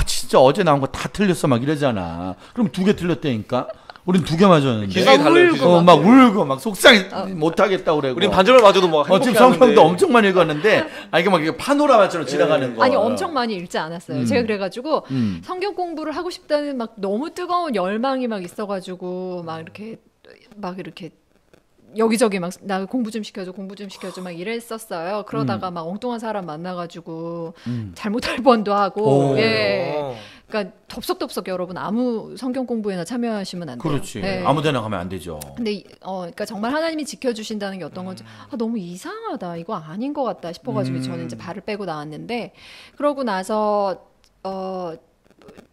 진짜 어제 나온 거 다 틀렸어 막 이러잖아. 그럼 2개 틀렸다니까. 우린 2개 맞았는데. 기준이 달라요. 막 울고 막 속상해 못하겠다고 그러고. 우린 반절을 맞아도 막 지금 성경도 엄청 많이 읽었는데 이게 막 파노라마처럼 지나가는 거. 아니 엄청 많이 읽지 않았어요. 제가 그래가지고 성경 공부를 하고 싶다는 막 너무 뜨거운 열망이 막 있어가지고 막 이렇게 여기저기 막 나 공부 좀 시켜줘 막 이랬었어요. 그러다가 막 엉뚱한 사람 만나가지고 잘못할 뻔도 하고. 그러니까 덥석덥석 여러분 아무 성경 공부에나 참여하시면 안 돼요. 그렇지. 아무데나 가면 안 되죠. 근데 그러니까 정말 하나님이 지켜주신다는 게 어떤 건지 너무 이상하다. 이거 아닌 것 같다 싶어가지고 저는 이제 발을 빼고 나왔는데 그러고 나서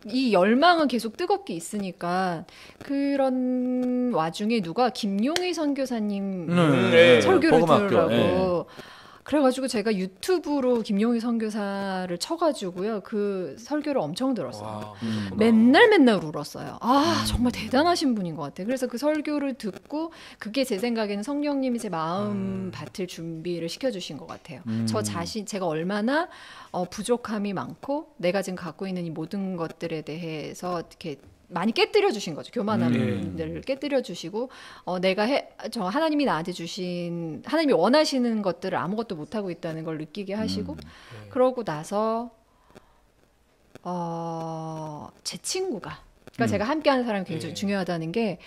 이 열망은 계속 뜨겁게 있으니까 그런 와중에 누가 김용희 선교사님 설교를 들으라고. 그래가지고 제가 유튜브로 김용희 선교사를 쳐가지고요 그 설교를 엄청 들었어요. 맨날 울었어요. 정말 대단하신 분인 것 같아요. 그래서 그 설교를 듣고 그게 제 생각에는 성령님이 제 마음 밭을 준비를 시켜주신 것 같아요. 저 자신 제가 얼마나 부족함이 많고 내가 지금 갖고 있는 이 모든 것들에 대해서 이렇게 많이 깨뜨려 주신 거죠. 교만함을 깨뜨려 주시고 저 하나님이 나한테 주신 하나님이 원하시는 것들을 아무것도 못 하고 있다는 걸 느끼게 하시고 그러고 나서 제 친구가 그러니까 제가 함께하는 사람이 굉장히 중요하다는 게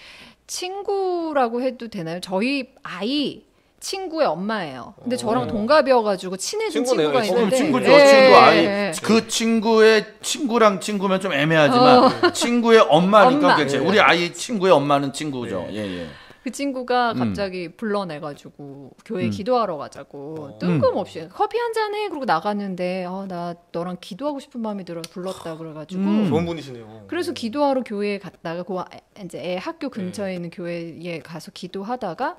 친구라고 해도 되나요? 저희 아이 친구의 엄마예요. 근데 저랑 동갑이어가지고 친해진 친구가 있는데 친구죠. 친구 아이. 그 친구의 친구랑 친구면 좀 애매하지만 친구의 엄마니까 그렇죠. 우리 아이 친구의 엄마는 친구죠. 그 친구가 갑자기 불러내가지고 교회 기도하러 가자고 뜬금없이 커피 한 잔해 그러고 나갔는데 나 너랑 기도하고 싶은 마음이 들어 불렀다 그래가지고 좋은 분이시네요. 그래서 기도하러 교회에 갔다가 이제 애 학교 근처에 있는 교회에 가서 기도하다가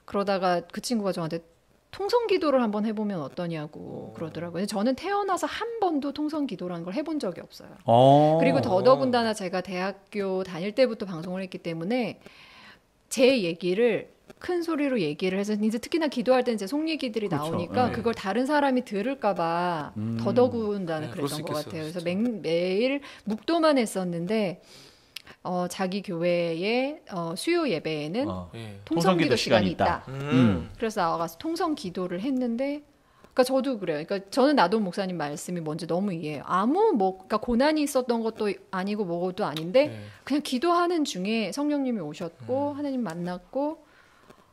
그러다가 그 친구가 저한테 통성 기도를 한번 해보면 어떠냐고 그러더라고요. 저는 태어나서 한 번도 통성 기도라는 걸 해본 적이 없어요. 그리고 더더군다나 제가 대학교 다닐 때부터 방송을 했기 때문에 제 얘기를 큰 소리로 얘기를 해서 이제 특히나 기도할 때는 이제 속 얘기들이 나오니까 그걸 다른 사람이 들을까봐 더더군다나 그랬던 것 같아요. 그래서 매일 묵도만 했었는데 자기 교회의 수요 예배에는 통성기도 시간이 있다. 그래서 나와가서 통성기도를 했는데 그러니까 저도 그래요. 그러니까 저는 나도 목사님 말씀이 뭔지 너무 이해해요. 그러니까 고난이 있었던 것도 아니고 뭐도 아닌데 그냥 기도하는 중에 성령님이 오셨고 하나님 만났고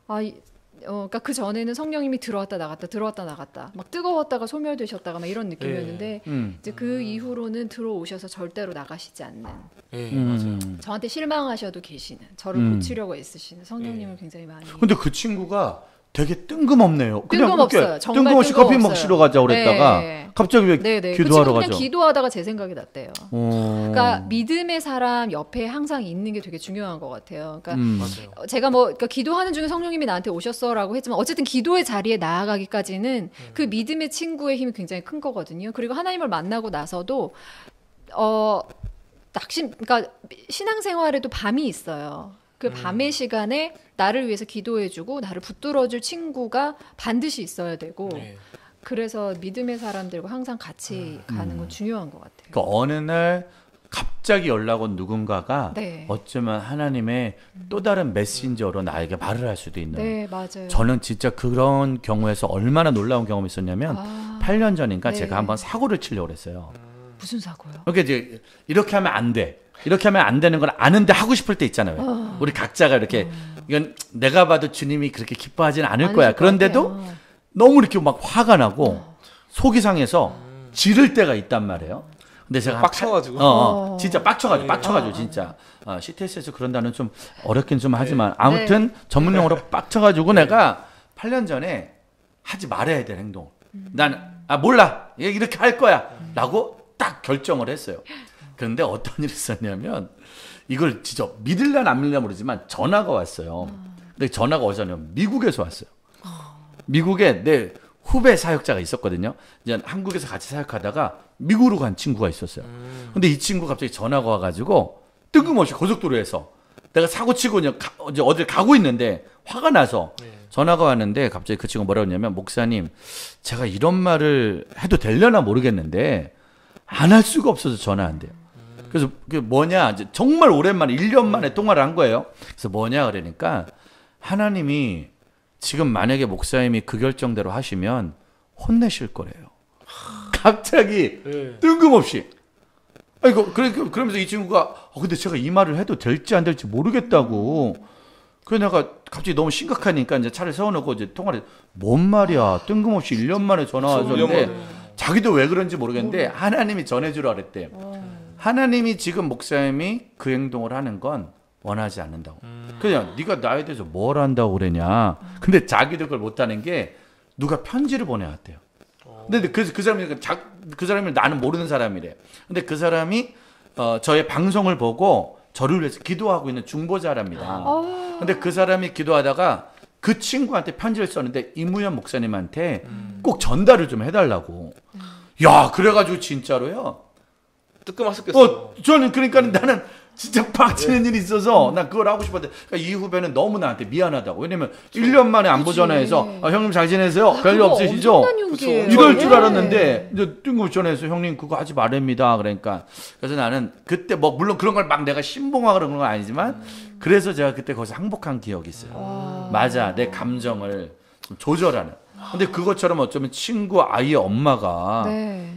그러니까 그 전에는 성령님이 들어왔다 나갔다 막 뜨거웠다가 소멸되셨다가 막 이런 느낌이었는데 이제 그 이후로는 들어오셔서 절대로 나가시지 않는 맞아요. 저한테 실망하셔도 계시는 저를 고치려고 애쓰시는 성령님을 굉장히 많이. 근데 그 친구가 되게 뜬금없네요. 그냥 뜬금없어요. 정말 뜬금없이 커피 마시러 가자 그랬다가 갑자기 왜 기도하러 가죠? 그냥 기도하다가 제 생각이 났대요. 그러니까 믿음의 사람 옆에 항상 있는 게 되게 중요한 것 같아요. 그러니까 맞아요. 제가 그러니까 기도하는 중에 성령님이 나한테 오셨어라고 했지만 어쨌든 기도의 자리에 나아가기까지는 그 믿음의 친구의 힘이 굉장히 큰 거거든요. 그리고 하나님을 만나고 나서도 그러니까 신앙생활에도 밤이 있어요. 그 밤의 시간에 나를 위해서 기도해주고 나를 붙들어줄 친구가 반드시 있어야 되고 그래서 믿음의 사람들과 항상 같이 가는 건 중요한 것 같아요. 그러니까 어느 날 갑자기 연락 온 누군가가 어쩌면 하나님의 또 다른 메신저로 나에게 말을 할 수도 있는. 네, 맞아요. 저는 진짜 그런 경우에서 얼마나 놀라운 경험이 있었냐면 8년 전인가 제가 한번 사고를 치려고 했어요. 무슨 사고요? 그러니까 이제 이렇게 하면 안 돼. 이렇게 하면 안 되는 걸 아는데 하고 싶을 때 있잖아요. 우리 각자가 이렇게 이건 내가 봐도 주님이 그렇게 기뻐하지는 않을 거야. 그런데도 너무 이렇게 막 화가 나고 속이 상해서 지를 때가 있단 말이에요. 근데 제가 빡쳐가지고 진짜 빡쳐가지고 진짜 CTS에서 그런 단어는 좀 어렵긴 좀 하지만 아무튼 전문용어로 빡쳐가지고 내가 8년 전에 하지 말아야 될 행동. 난 몰라 이렇게 할 거야라고 딱 결정을 했어요. 그런데 어떤 일이 있었냐면 이걸 진짜 믿을려나 안 믿을려나 모르지만 전화가 왔어요. 근데 전화가 어디서 왔냐면 미국에서 왔어요. 미국에 내 후배 사역자가 있었거든요. 이제 한국에서 같이 사역하다가 미국으로 간 친구가 있었어요. 근데 이 친구가 갑자기 전화가 와가지고 뜬금없이 고속도로에서 내가 사고 치고 이제 어딜 가고 있는데 화가 나서 전화가 왔는데 갑자기 그 친구가 뭐라고 했냐면 목사님 제가 이런 말을 해도 되려나 모르겠는데 안 할 수가 없어서 전화한대요. 그래서 그게 뭐냐 이제 정말 오랜만에 1년 만에 통화를 한 거예요. 그래서 뭐냐 그러니까 하나님이 지금 만약에 목사님이 그 결정대로 하시면 혼내실 거래요. 갑자기 뜬금없이. 그러면서 이 친구가 근데 제가 이 말을 해도 될지 안 될지 모르겠다고. 그래서 내가 갑자기 너무 심각하니까 이제 차를 세워놓고 이제 통화를 뭔 말이야 뜬금없이 1년 만에 전화 왔는데 자기도 왜 그런지 모르겠는데 하나님이 전해주라 그랬대. 하나님이 지금 목사님이 그 행동을 하는 건 원하지 않는다고. 그냥 네가 나에 대해서 뭘 한다고 그러냐. 근데 자기도 그걸 못하는 게 누가 편지를 보내왔대요. 근데 그 사람이 나는 모르는 사람이래. 근데 그 사람이 저의 방송을 보고 저를 위해서 기도하고 있는 중보자랍니다. 근데 그 사람이 기도하다가 그 친구한테 편지를 썼는데 이무현 목사님한테 꼭 전달을 좀 해달라고. 야, 그래가지고 진짜로요. 뜨끔했었겠어. 저는 그러니까 나는 진짜 빡치는 일이 있어서 난 그걸 하고 싶었는데 그러니까 이 후배는 너무 나한테 미안하다고. 왜냐면 1년 만에 안부 전화해서 형님 잘 지내세요? 별일 없으시죠? 이럴 줄 알았는데 이제 뜬금없이 전화해서 형님 그거 하지 말랍니다. 그러니까 그래서 나는 그때 뭐 물론 그런 걸 막 내가 신봉하고 그런 건 아니지만 그래서 제가 그때 거기서 항복한 기억이 있어요. 맞아, 내 감정을 좀 조절하는. 근데 그것처럼 어쩌면 친구 아이의 엄마가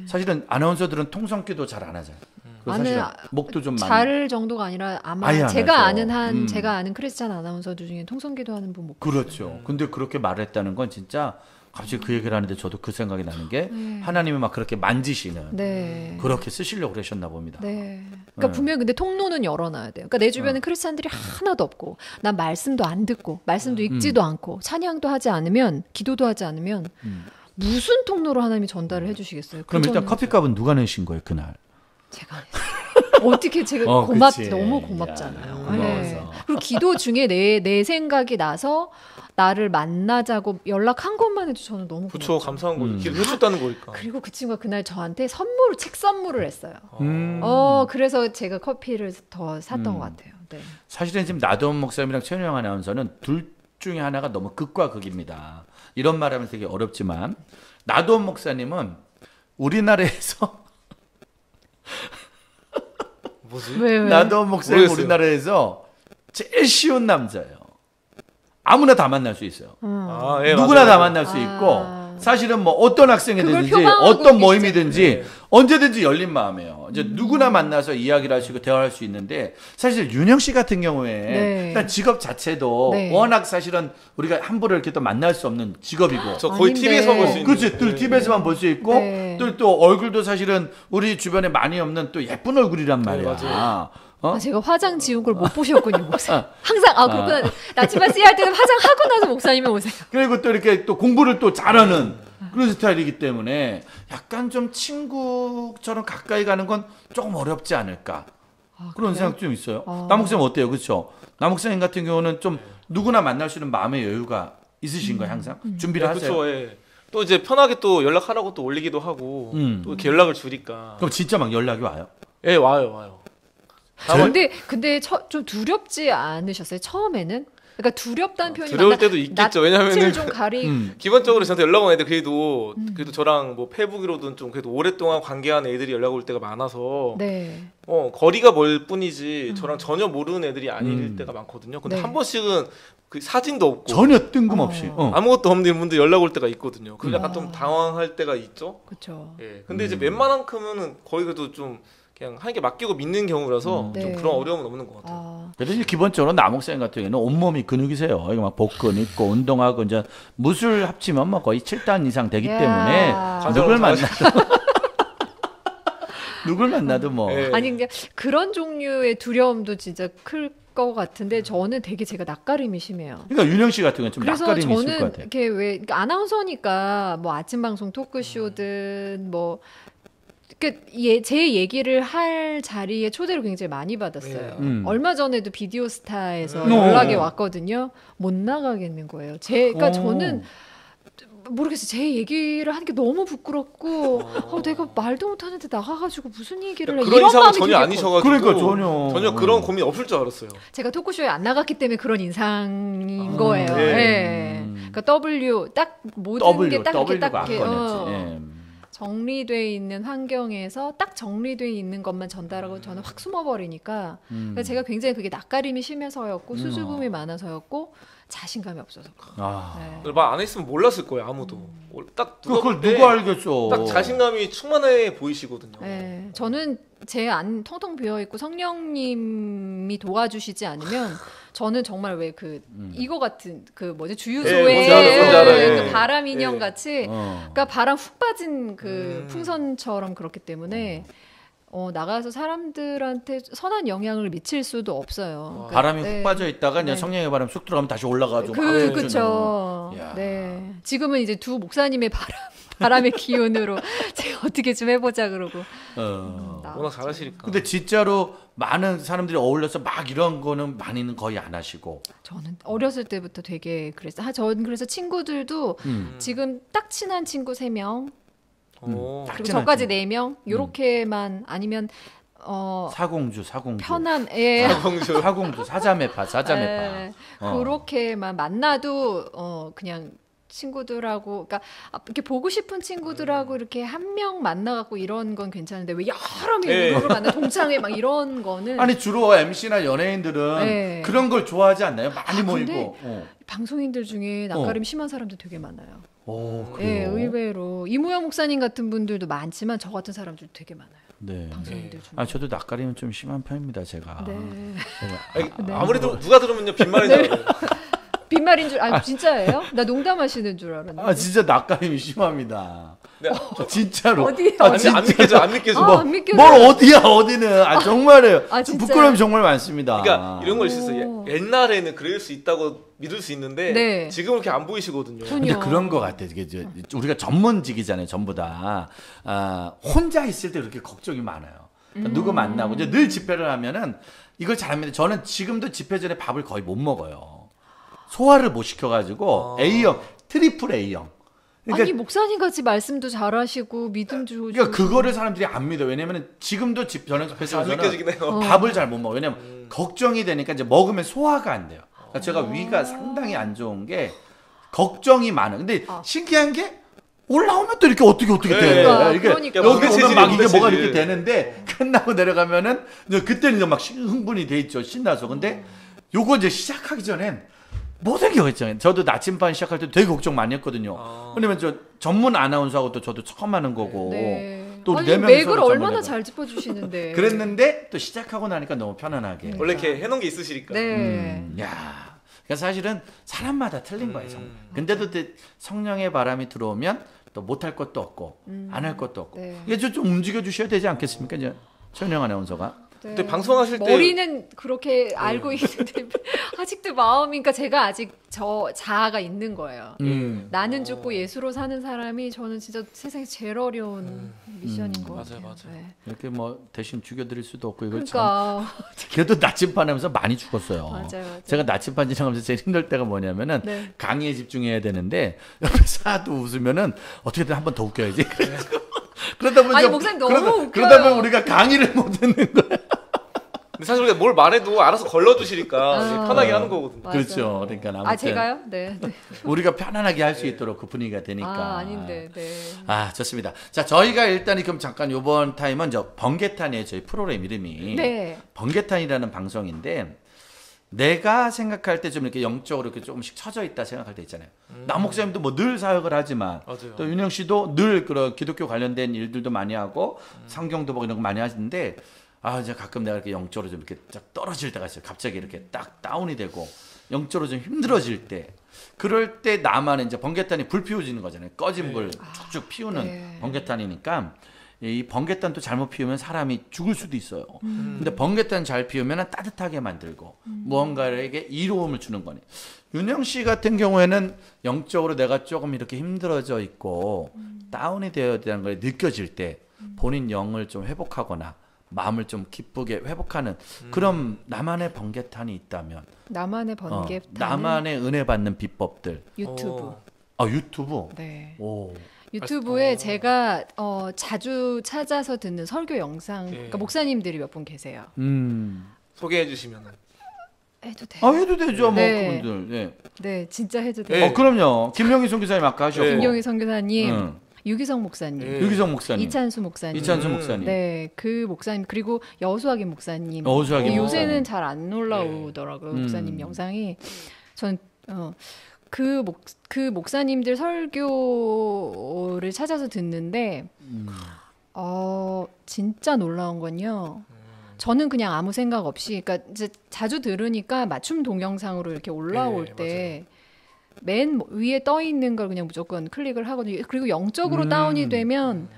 사실은 아나운서들은 통성기도 잘 안 하잖아요. 사실 목도 좀 잘 정도가 아니라 아마 제가 아는 크리스찬 아나운서들 중에 통성기도 하는 분 못. 그렇죠. 근데 그렇게 말했다는 건 진짜 갑자기 그 얘기를 하는데 저도 그 생각이 나는 게 하나님이 막 그렇게 만지시는 그렇게 쓰시려고 그러셨나 봅니다. 그러니까 분명히 근데 통로는 열어놔야 돼요. 그러니까 내 주변에 크리스찬들이 하나도 없고 난 말씀도 안 듣고 말씀도 읽지도 않고 찬양도 하지 않으면 기도도 하지 않으면 무슨 통로로 하나님이 전달을 해주시겠어요? 그럼 일단 커피값은 누가 내신 거예요 그날? 제가 어떻게 제가 너무 고맙잖아요. 고마워서. 그리고 기도 중에 내 생각이 나서 나를 만나자고 연락한 것만 해도 저는 너무 그렇죠. 감사한 거죠. 해줬다는 거니까. 그리고 그 친구가 그날 저한테 책 선물을 했어요. 그래서 제가 커피를 더 샀던 것 같아요. 사실은 지금 나도원 목사님이랑 최은영 아나운서는 둘 중에 하나가 너무 극과 극입니다. 이런 말하면 되게 어렵지만 나도원 목사님은 우리나라에서 뭐지? 나도원 목사님 우리나라에서 제일 쉬운 남자예요. 아무나 다 만날 수 있어요. 누구나 다 만날 수 있고 사실은 뭐 어떤 학생이든지 어떤 모임이든지 언제든지 열린 마음이에요. 이제 누구나 만나서 이야기를 하시고 대화할 수 있는데 사실 윤영 씨 같은 경우에 일단 직업 자체도 워낙 사실은 우리가 함부로 이렇게 또 만날 수 없는 직업이고 저 거의 TV에서 볼 수 있는 그렇지. 또 TV에서만 볼 수 있고 또 얼굴도 사실은 우리 주변에 많이 없는 또 예쁜 얼굴이란 말이야. 제가 화장 지운 걸 못 보셨군요, 목사님. 항상 그렇구나. 나침반 씨할 때는 화장하고 나서 목사님이 오세요. 그리고 또 이렇게 또 공부를 또 잘하는 그런 스타일이기 때문에 약간 좀 친구처럼 가까이 가는 건 조금 어렵지 않을까. 그런 생각 좀 있어요. 남욱쌤 어때요? 그렇죠? 남욱쌤 같은 경우는 좀 누구나 만날 수 있는 마음의 여유가 있으신가요? 항상? 준비를 하세요? 그렇죠. 예. 또 이제 편하게 또 연락하라고 또 올리기도 하고 또 이렇게 연락을 주니까. 그럼 진짜 막 연락이 와요? 예, 와요. 근데 좀 두렵지 않으셨어요? 처음에는? 그러니까 두렵다는 표현이 두려울 때도 있겠죠. 왜냐면은 좀 기본적으로 저한테 연락 온 애들 그래도 저랑 뭐 페북으로든 좀 그래도 오랫동안 관계한 애들이 연락 올 때가 많아서 거리가 멀 뿐이지 저랑 전혀 모르는 애들이 아닐 때가 많거든요. 근데 한 번씩은 그 사진도 없고 전혀 뜬금없이 아무것도 없는 분들 연락 올 때가 있거든요. 그래서 약간 좀 당황할 때가 있죠. 그렇죠. 예. 근데 이제 웬만한큼은 거의 그래도 좀 그냥 하는 게 맡기고 믿는 경우라서 좀 그런 어려움은 없는 것 같아요. 그래도 이제 기본적으로 남욱생 같은 경우는 온몸이 근육이세요. 이거 막 복근 있고 운동하고 이제 무술 합치면 뭐 거의 7단 이상 되기 때문에 누굴 만나도 뭐 아니 근데 그런 종류의 두려움도 진짜 클 것 같은데 저는 되게 제가 낯가림이 심해요. 그러니까 윤영 씨 같은 경우는 좀 낯가림이 있을 것 같아요. 그래서 저는 이렇게 왜 아나운서니까 뭐 아침 방송 토크쇼든 뭐 제 얘기를 할 자리에 초대를 굉장히 많이 받았어요. 얼마 전에도 비디오 스타에서 연락이 왔거든요. 못 나가겠는 거예요. 그러니까 저는 모르겠어요. 제 얘기를 하는 게 너무 부끄럽고 내가 말도 못하는데 나가가지고 무슨 얘기를 해. 그런 이상은 전혀 아니셔가지고 그러니까 전혀 그런 고민 없을 줄 알았어요. 제가 토크쇼에 안 나갔기 때문에 그런 인상인 거예요. 그러니까 딱 모든 게 딱 이렇게 딱 정리돼 있는 환경에서 딱 정리돼 있는 것만 전달하고 저는 확 숨어버리니까 그러니까 제가 굉장히 그게 낯가림이 심해서였고 수줍음이 많아서였고 자신감이 없어서. 말 안 했으면 몰랐을 거예요 아무도. 딱 그걸 누가 알겠어. 딱 자신감이 충만해 보이시거든요. 저는 제 안 텅텅 비어 있고 성령님이 도와주시지 않으면 저는 정말 왜 이거 같은 주유소의 그 바람 인형 같이 그러니까 바람 훅 빠진 그 풍선처럼 그렇기 때문에 나가서 사람들한테 선한 영향을 미칠 수도 없어요. 그러니까, 바람이 훅 빠져 있다가 이제 성령의 바람이 쑥 들어가면 다시 올라가지고 그렇죠. 지금은 이제 두 목사님의 바람의 기운으로 제가 어떻게 좀 해보자 그러고. 워낙 잘하시니까. 근데 진짜로 많은 사람들이 어울려서 막 이런 거는 많이는 거의 안 하시고. 저는 어렸을 때부터 되게 그랬어요. 저는 그래서 친구들도 지금 딱 친한 친구 3명. 그리고 저까지 4명 요렇게만 아니면 사공주 편한 사공주 사자매파 그렇게만 만나도 그냥 친구들하고 그러니까 이렇게 보고 싶은 친구들하고 이렇게 한 명 만나갖고 이런 건 괜찮은데 왜 여러 명을 만나 동창회 막 이런 거는 아니 주로 MC나 연예인들은 그런 걸 좋아하지 않나요? 많이 모이고 방송인들 중에 낯가림 심한 사람들 되게 많아요. 의외로 이무영 목사님 같은 분들도 많지만 저 같은 사람들 되게 많아요. 방송인들 중에. 저도 낯가림은 좀 심한 편입니다, 제가. 아무래도 누가 들으면요 빈말인 줄 알아요. 빈말인 줄 진짜예요? 나 농담하시는 줄 알았는데. 진짜 낯가림이 심합니다. 진짜로. 어디? 안 믿겨져. 안 믿겨져. 뭘 어디는. 정말이에요. 부끄러움이 정말 많습니다. 그러니까 이런 걸 있었어요. 옛날에는 그럴 수 있다고 믿을 수 있는데 지금 그렇게 안 보이시거든요. 근데 그런 거 같아요. 우리가 전문직이잖아요. 전부 다. 혼자 있을 때 그렇게 걱정이 많아요. 누구 만나고 이제 늘 집회를 하면은 이걸 잘합니다. 저는 지금도 집회 전에 밥을 거의 못 먹어요. 소화를 못 시켜가지고 A형, 트리플 A형. 그러니까, 아니 목사님 같이 말씀도 잘하시고 믿음 주고. 그러니까 그거를 사람들이 안 믿어. 왜냐면은 지금도 저녁 집회에서는 밥을 잘 못 먹어. 왜냐면 걱정이 되니까 이제 먹으면 소화가 안 돼요. 그러니까 제가 위가 상당히 안 좋은 게 걱정이 많아. 근데 신기한 게 올라오면 또 이렇게 어떻게 돼. 그러니까. 여기 오면 막 이게 뭐가 이렇게 되는데 끝나고 내려가면은 그때는 이제 막 흥분이 돼 있죠. 신나서. 근데 요거 이제 시작하기 전엔 못생겼잖아요. 저도 나침반 시작할 때 되게 걱정 많이 했거든요. 왜냐면 저 전문 아나운서하고 또 저도 처음 하는 거고. 네. 또 아니, 네 명이서 맥을 얼마나 잘 짚어주시는데. 그랬는데 또 시작하고 나니까 너무 편안하게. 원래 이렇게 해놓은 게 있으시니까. 네. 야, 그러니까 사실은 사람마다 틀린 거예요. 근데도 성령의 바람이 들어오면 또 못할 것도 없고 안 할 것도 없고. 네. 이게 좀 움직여 주셔야 되지 않겠습니까, 이제 최은영 아나운서가. 네. 근데 방송하실 때 머리는 그렇게 알고 있는데 아직도 마음이니까 제가 아직 저 자아가 있는 거예요. 나는 죽고 예수로 사는 사람이 저는 진짜 세상에 제일 어려운 미션인 것 같아요. 맞아요. 네. 이렇게 뭐 대신 죽여드릴 수도 없고 이걸 그러니까 그래도 나침반하면서 많이 죽었어요. 맞아요. 제가 나침반 지나가면서 제일 힘들 때가 뭐냐면은 네. 강의에 집중해야 되는데 옆에서 하도 웃으면은 어떻게든 한 번 더 웃겨야지. 그러다 보면 아니, 목사님 너무 웃겨요. 그러다 보면 우리가 강의를 못 듣는 거야. 근데 사실 우리가 뭘 말해도 알아서 걸러주시니까 편하게 하는 거거든요. 맞아요. 그렇죠. 그러니까 아무튼 아 제가요? 네. 네. 우리가 편안하게 할 수 있도록 그 분위기가 되니까. 아 아닌데. 네. 아 좋습니다. 자 저희가 일단 그럼 잠깐 이번 타임은 저 번개탄이에요. 저희 프로그램 이름이. 네. 번개탄이라는 방송인데 내가 생각할 때 좀 이렇게 영적으로 이렇게 조금씩 처져 있다 생각할 때 있잖아요. 남 목사님도 뭐 늘 사역을 하지만 맞아요. 또 윤영 씨도 늘 그런 기독교 관련된 일들도 많이 하고 성경도 보고 이런 거 많이 하시는데 이제 가끔 내가 이렇게 영적으로 좀 이렇게 딱 떨어질 때가 있어요. 갑자기 이렇게 딱 다운이 되고 영적으로 좀 힘들어질 때 그럴 때 나만의 이제 번개탄이 불 피워지는 거잖아요. 꺼진 불 쭉쭉 피우는 번개탄이니까 이 번개탄도 잘못 피우면 사람이 죽을 수도 있어요. 근데 번개탄 잘 피우면 따뜻하게 만들고 무언가에게 이로움을 주는 거니. 윤영 씨 같은 경우에는 영적으로 내가 조금 이렇게 힘들어져 있고 다운이 되어야 되는 걸 느껴질 때 본인 영을 좀 회복하거나 마음을 좀 기쁘게 회복하는 그런 나만의 번개탄이 있다면 나만의 번개탄. 나만의 은혜 받는 비법들. 유튜브. 유튜브. 네. 오. 유튜브에 제가 자주 찾아서 듣는 설교 영상, 그러니까 목사님들이 몇 분 계세요. 소개해 주시면. 해도 돼요? 해도 되죠, 네. 뭐 그분들. 네. 네, 진짜 해도 돼요. 네. 그럼요. 김영희 선교사님 아까 하셨고. 김용희 선교사님, 유기성 목사님, 유기성 목사님, 이찬수 목사님, 목사님. 네, 그 목사님 그리고 여수학인 목사님. 여수학인 요새는 잘 안 올라오더라고요. 목사님 영상이. 전 그 목사님들 설교를 찾아서 듣는데 진짜 놀라운 건요. 저는 그냥 아무 생각 없이, 그러니까 이제 자주 들으니까 맞춤 동영상으로 이렇게 올라올 때 맨 위에 떠 있는 걸 그냥 무조건 클릭을 하거든요. 그리고 영적으로 다운이 되면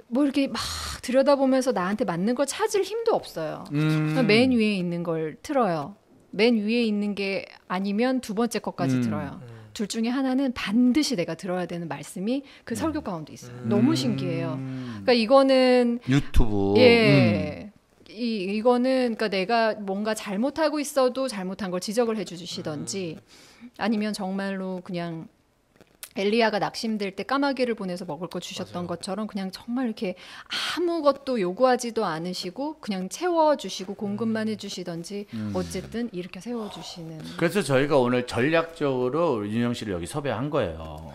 뭐 이렇게 막 들여다보면서 나한테 맞는 걸 찾을 힘도 없어요. 맨 위에 있는 걸 틀어요. 맨 위에 있는 게 아니면 두 번째 것까지 들어요. 둘 중에 하나는 반드시 내가 들어야 되는 말씀이 그 설교 가운데 있어요. 너무 신기해요. 그러니까 이거는 유튜브. 예. 이거는 그러니까 내가 뭔가 잘못하고 있어도 잘못한 걸 지적을 해주시던지 아니면 정말로 그냥 엘리야가 낙심될 때 까마귀를 보내서 먹을 거 주셨던 것처럼 그냥 정말 이렇게 아무것도 요구하지도 않으시고 그냥 채워주시고 공급만 해주시던지 어쨌든 이렇게 세워주시는. 그래서 저희가 오늘 전략적으로 윤영 씨를 여기 섭외한 거예요.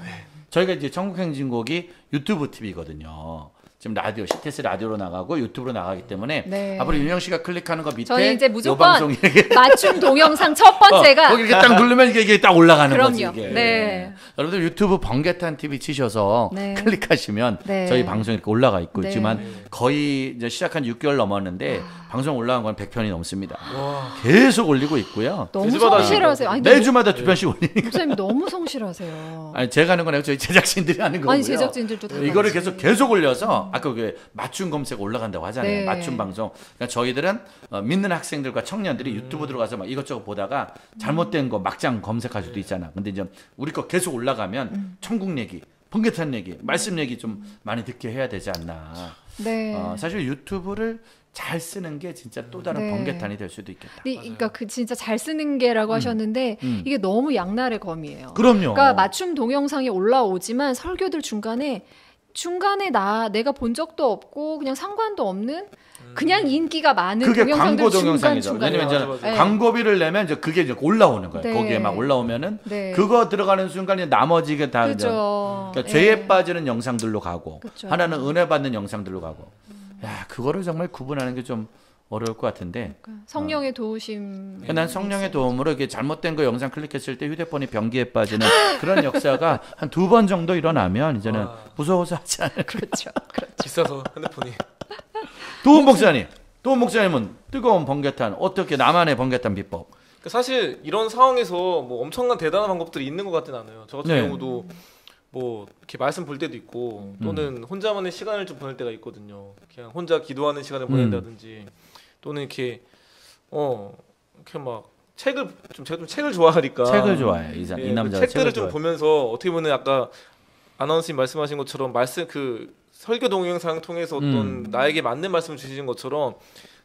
저희가 이제 천국행진곡이 유튜브 TV거든요. 지금 라디오, CTS 라디오로 나가고 유튜브로 나가기 때문에 네. 앞으로 윤영 씨가 클릭하는 거 밑에 저는 이제 요 무조건 방송이 맞춤 동영상 첫 번째가 거기 이렇게 딱 누르면 이게 딱 올라가는 그럼요. 거지 이게. 네. 여러분들 유튜브 번개탄 TV 치셔서 네. 클릭하시면 네. 저희 방송이 이렇게 올라가 있고 네. 있지만 거의 이제 시작한 6개월 넘었는데 방송 올라간 건 100편이 넘습니다. 와. 계속 올리고 있고요. 너무 매주마다 성실하세요. 아니, 매주마다 2편씩 올리니까. 목사님 너무 성실하세요. 아니 제가 하는 건 아니고 저희 제작진들이 하는 거고요. 아니 제작진들도 다 이거를 같이. 계속 올려서 아까 그 맞춤 검색 올라간다고 하잖아요. 네. 맞춤 방송. 그러니까 저희들은 믿는 학생들과 청년들이 유튜브 들어가서 막 이것저것 보다가 잘못된 거 막장 검색할 수도 있잖아. 근데 이제 우리 거 계속 올라가면 천국 얘기, 번개탄 얘기, 말씀 얘기 좀 많이 듣게 해야 되지 않나. 네. 사실 유튜브를 잘 쓰는 게 진짜 또 다른 네. 번개탄이 될 수도 있겠다. 그러니까 그 진짜 잘 쓰는 게라고 하셨는데 이게 너무 양날의 검이에요. 그럼요. 그러니까 맞춤 동영상이 올라오지만 설교들 중간에 내가 본 적도 없고 그냥 상관도 없는 그냥 인기가 많은 그게 동영상들 광고 동영상이죠. 중간중간에. 왜냐면 이제 맞아. 네. 광고비를 내면 이제 그게 이제 올라오는 거예요. 네. 거기에 막 올라오면은 네. 그거 들어가는 순간에 나머지가 다 이제 그죠. 그러니까 네. 죄에 빠지는 영상들로 가고 그쵸. 하나는 은혜 받는 영상들로 가고. 야, 그거를 정말 구분하는 게 좀 어려울 것 같은데. 그러니까 성령의 도우심. 난 성령의 도움으로 이게 잘못된 거 영상 클릭했을 때 휴대폰이 변기에 빠지는 그런 역사가 한 2번 정도 일어나면 이제는 무서워서 하지 않을. 그렇죠. 비싸서 핸드폰이. 도움 목사님은 뜨거운 번개탄 어떻게 나만의 번개탄 비법? 사실 이런 상황에서 뭐 엄청난 대단한 방법들이 있는 것 같진 않아요. 저 같은 경우도 뭐 이렇게 말씀 볼 때도 있고 또는 혼자만의 시간을 좀 보낼 때가 있거든요. 그냥 혼자 기도하는 시간을 보낸다든지 또는 이렇게 이렇게 막 제가 좀 책을 좋아하니까 책을 좋아해. 이 남자가 책들을 좀 보면서 어떻게 보면 아까 아나운서님 말씀하신 것처럼 그 설교 동영상 통해서 어떤 나에게 맞는 말씀을 주시는 것처럼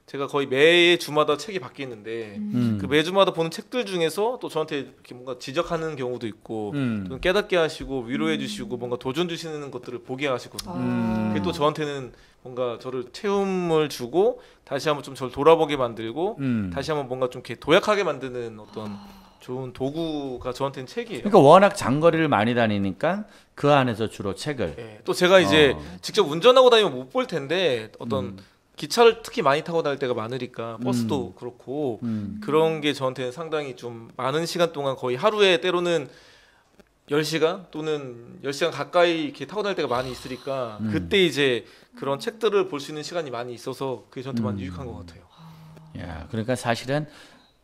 제가 거의 매 주마다 책이 바뀌는데 그 매주마다 보는 책들 중에서 또 저한테 이렇게 뭔가 지적하는 경우도 있고 또 깨닫게 하시고 위로해 주시고 뭔가 도전 주시는 것들을 보게 하시거든요. 그게 또 저한테는 뭔가 저를 체험을 주고 다시 한번 좀 저를 돌아보게 만들고 다시 한번 뭔가 좀 이렇게 도약하게 만드는 어떤 좋은 도구가 저한테는 책이에요. 그러니까 워낙 장거리를 많이 다니니까 그 안에서 주로 책을. 네, 또 제가 이제 직접 운전하고 다니면 못 볼 텐데 어떤 기차를 특히 많이 타고 다닐 때가 많으니까 버스도 그렇고 그런 게 저한테는 상당히 좀 많은 시간 동안 거의 하루에 때로는 10시간 또는 10시간 가까이 이렇게 타고 다닐 때가 많이 있으니까 그때 이제 그런 책들을 볼 수 있는 시간이 많이 있어서 그게 저한테 많이 유익한 것 같아요. 야, 그러니까 사실은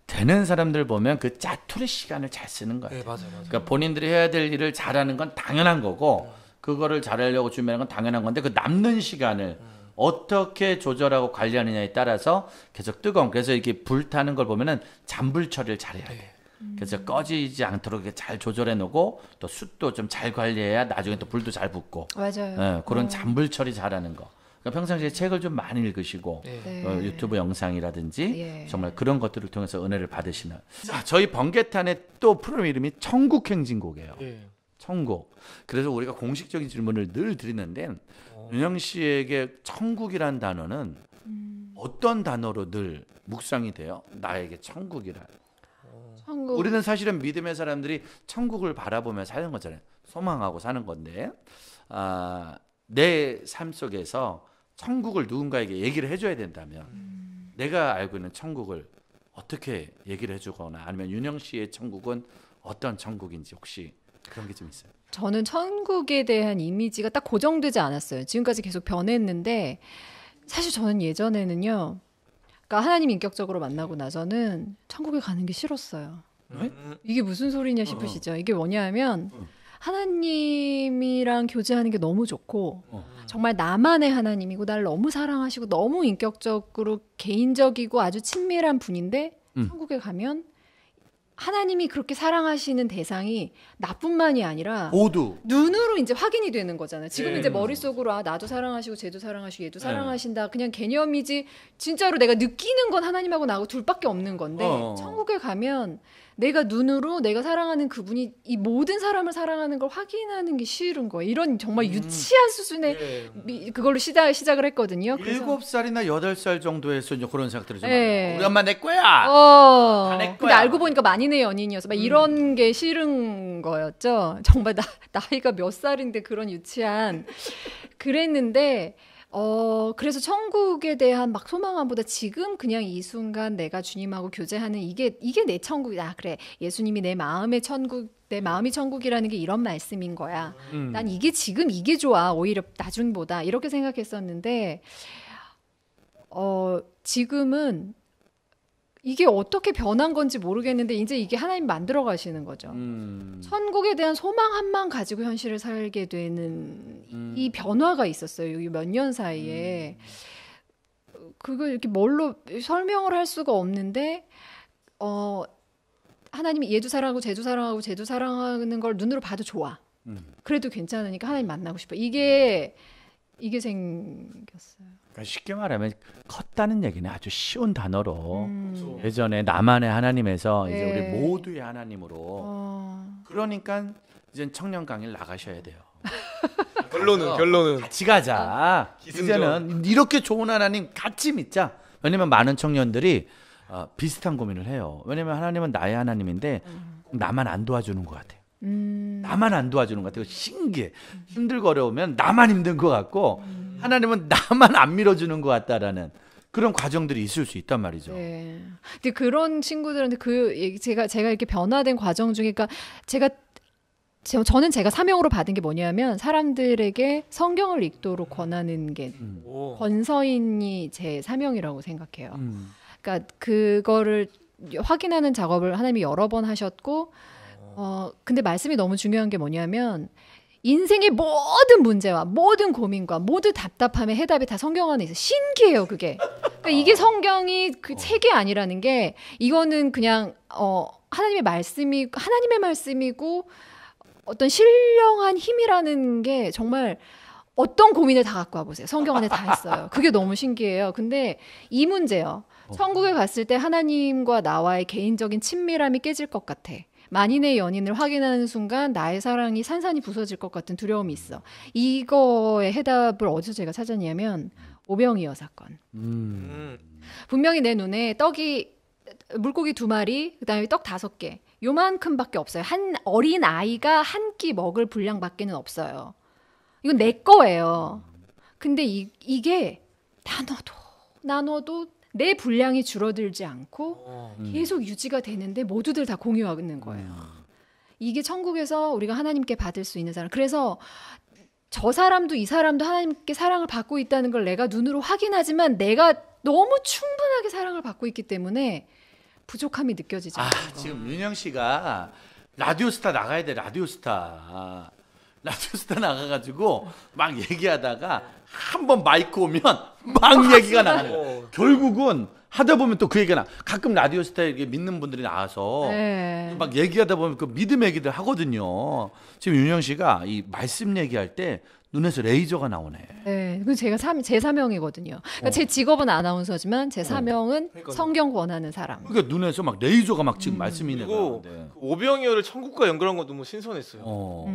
되는 사람들 보면 그 짜투리 시간을 잘 쓰는 거예요. 네, 맞아요. 그러니까 본인들이 해야 될 일을 잘하는 건 당연한 거고 그거를 잘하려고 준비하는 건 당연한 건데 그 남는 시간을 어떻게 조절하고 관리하느냐에 따라서 계속 뜨거운 그래서 이렇게 불타는 걸 보면은 잔불 처리를 잘해야 돼. 그래서 꺼지지 않도록 잘 조절해 놓고 또 숯도 좀 잘 관리해야 나중에 또 불도 잘 붙고. 맞아요. 그런 잔불 처리 잘하는 거. 그러니까 평상시에 책을 좀 많이 읽으시고 유튜브 영상이라든지 정말 그런 것들을 통해서 은혜를 받으시는. 자, 저희 번개탄의 또 프로그램 이름이 천국행진곡이에요. 천국. 그래서 우리가 공식적인 질문을 늘 드리는데 윤영 씨에게 천국이란 단어는 어떤 단어로 늘 묵상이 돼요? 나에게 천국이란. 천국. 우리는 사실은 믿음의 사람들이 천국을 바라보며 사는 거잖아요. 소망하고 사는 건데 내 삶 속에서 천국을 누군가에게 얘기를 해줘야 된다면 내가 알고 있는 천국을 어떻게 얘기를 해주거나 아니면 윤영 씨의 천국은 어떤 천국인지 혹시 그런 게 좀 있어요? 저는 천국에 대한 이미지가 딱 고정되지 않았어요. 지금까지 계속 변했는데 사실 저는 예전에는요. 그러니까 하나님 인격적으로 만나고 나서는 천국에 가는 게 싫었어요. 이게 무슨 소리냐 싶으시죠? 이게 뭐냐면 하나님이랑 교제하는 게 너무 좋고 정말 나만의 하나님이고 나를 너무 사랑하시고 너무 인격적으로 개인적이고 아주 친밀한 분인데 천국에 가면 하나님이 그렇게 사랑하시는 대상이 나뿐만이 아니라 모두 눈으로 이제 확인이 되는 거잖아요. 지금 이제 머릿속으로 나도 사랑하시고 쟤도 사랑하시고 얘도 사랑하신다. 그냥 개념이지 진짜로 내가 느끼는 건 하나님하고 나하고 둘밖에 없는 건데 천국에 가면 내가 눈으로 내가 사랑하는 그분이 이 모든 사람을 사랑하는 걸 확인하는 게 싫은 거예요. 이런 정말 유치한 수준의 그걸로 시작을 했거든요. 7살이나 8살 정도에서 이제 그런 생각들이 좀 우리 엄마 내 거야. 다 내 거야. 근데 알고 보니까 만인의 연인이어서 막 이런 게 싫은 거였죠. 정말 나이가 몇 살인데 그런 유치한 그랬는데 그래서 천국에 대한 막 소망함보다 지금 그냥 이 순간 내가 주님하고 교제하는 이게 내 천국이다. 그래, 예수님이 내 마음의 천국, 내 마음이 천국이라는 게 이런 말씀인 거야. 난 이게 지금 이게 좋아. 오히려 나중보다 이렇게 생각했었는데 지금은 이게 어떻게 변한 건지 모르겠는데 이제 이게 하나님 만들어 가시는 거죠. 천국에 대한 소망 한만 가지고 현실을 살게 되는 이 변화가 있었어요. 이 몇 년 사이에. 그걸 이렇게 뭘로 설명을 할 수가 없는데 하나님이 얘도 사랑하고 쟤도 사랑하고 쟤도 사랑하는 걸 눈으로 봐도 좋아. 그래도 괜찮으니까 하나님 만나고 싶어. 이게 생겼어요. 그러니까 쉽게 말하면 컸다는 얘기는 아주 쉬운 단어로 예전에 나만의 하나님에서 이제 우리 모두의 하나님으로 그러니까 이제 청년 강의를 나가셔야 돼요. 결론은 같이 가자. 이제는 이렇게 좋은 하나님 같이 믿자. 왜냐면 많은 청년들이 비슷한 고민을 해요. 왜냐면 하나님은 나의 하나님인데 나만 안 도와주는 것 같아요. 나만 안 도와주는 것 같아요. 신기해. 힘들고 어려우면 나만 힘든 것 같고 하나님은 나만 안 밀어주는 것 같다라는 그런 과정들이 있을 수 있단 말이죠. 네. 근데 그런 친구들한테 제가 이렇게 변화된 과정 중에, 그러니까 저는 제가 사명으로 받은 게 뭐냐면 사람들에게 성경을 읽도록 권하는 게 권서인이 제 사명이라고 생각해요. 그러니까 그거를 확인하는 작업을 하나님이 여러 번 하셨고, 근데 말씀이 너무 중요한 게 뭐냐면 인생의 모든 문제와 모든 고민과 모든 답답함의 해답이 다 성경 안에 있어요. 신기해요, 그게. 그러니까 이게 성경이 그 책이 아니라는 게, 이거는 그냥 하나님의 말씀이고 어떤 신령한 힘이라는 게, 정말 어떤 고민을 다 갖고 와보세요. 성경 안에 다 있어요. 그게 너무 신기해요. 근데 이 문제요. 천국에 갔을 때 하나님과 나와의 개인적인 친밀함이 깨질 것 같아. 만인의 연인을 확인하는 순간 나의 사랑이 산산이 부서질 것 같은 두려움이 있어. 이거의 해답을 어디서 제가 찾았냐면 오병이어 사건. 분명히 내 눈에 물고기 2마리, 그다음에 떡 5개, 요만큼밖에 없어요. 한 어린 아이가 한 끼 먹을 분량밖에는 없어요. 이건 내 거예요. 근데 이게 나눠도 내 분량이 줄어들지 않고 계속 유지가 되는데 모두들 다 공유하는 거예요. 이게 천국에서 우리가 하나님께 받을 수 있는 사람. 그래서 저 사람도 이 사람도 하나님께 사랑을 받고 있다는 걸 내가 눈으로 확인하지만 내가 너무 충분하게 사랑을 받고 있기 때문에 부족함이 느껴지지 않아요. 지금 윤영 씨가 라디오스타 나가야 돼. 라디오스타 나가가지고 막 얘기하다가 한번 마이크 오면 막 얘기가 나가는 거예요. 결국은 하다 보면 또 그 얘기가 나. 가끔 라디오스타에 믿는 분들이 나와서 막 얘기하다 보면 그 믿음 얘기들 하거든요. 지금 윤영 씨가 이 말씀 얘기할 때 눈에서 레이저가 나오네. 네, 그 제 사명이거든요. 그러니까 제 직업은 아나운서지만 제 사명은 성경 권하는 사람. 그러니까 눈에서 막 레이저가 막 지금 말씀이 그리고 나오는데. 오병이어를 천국과 연결한 건 너무 신선했어요.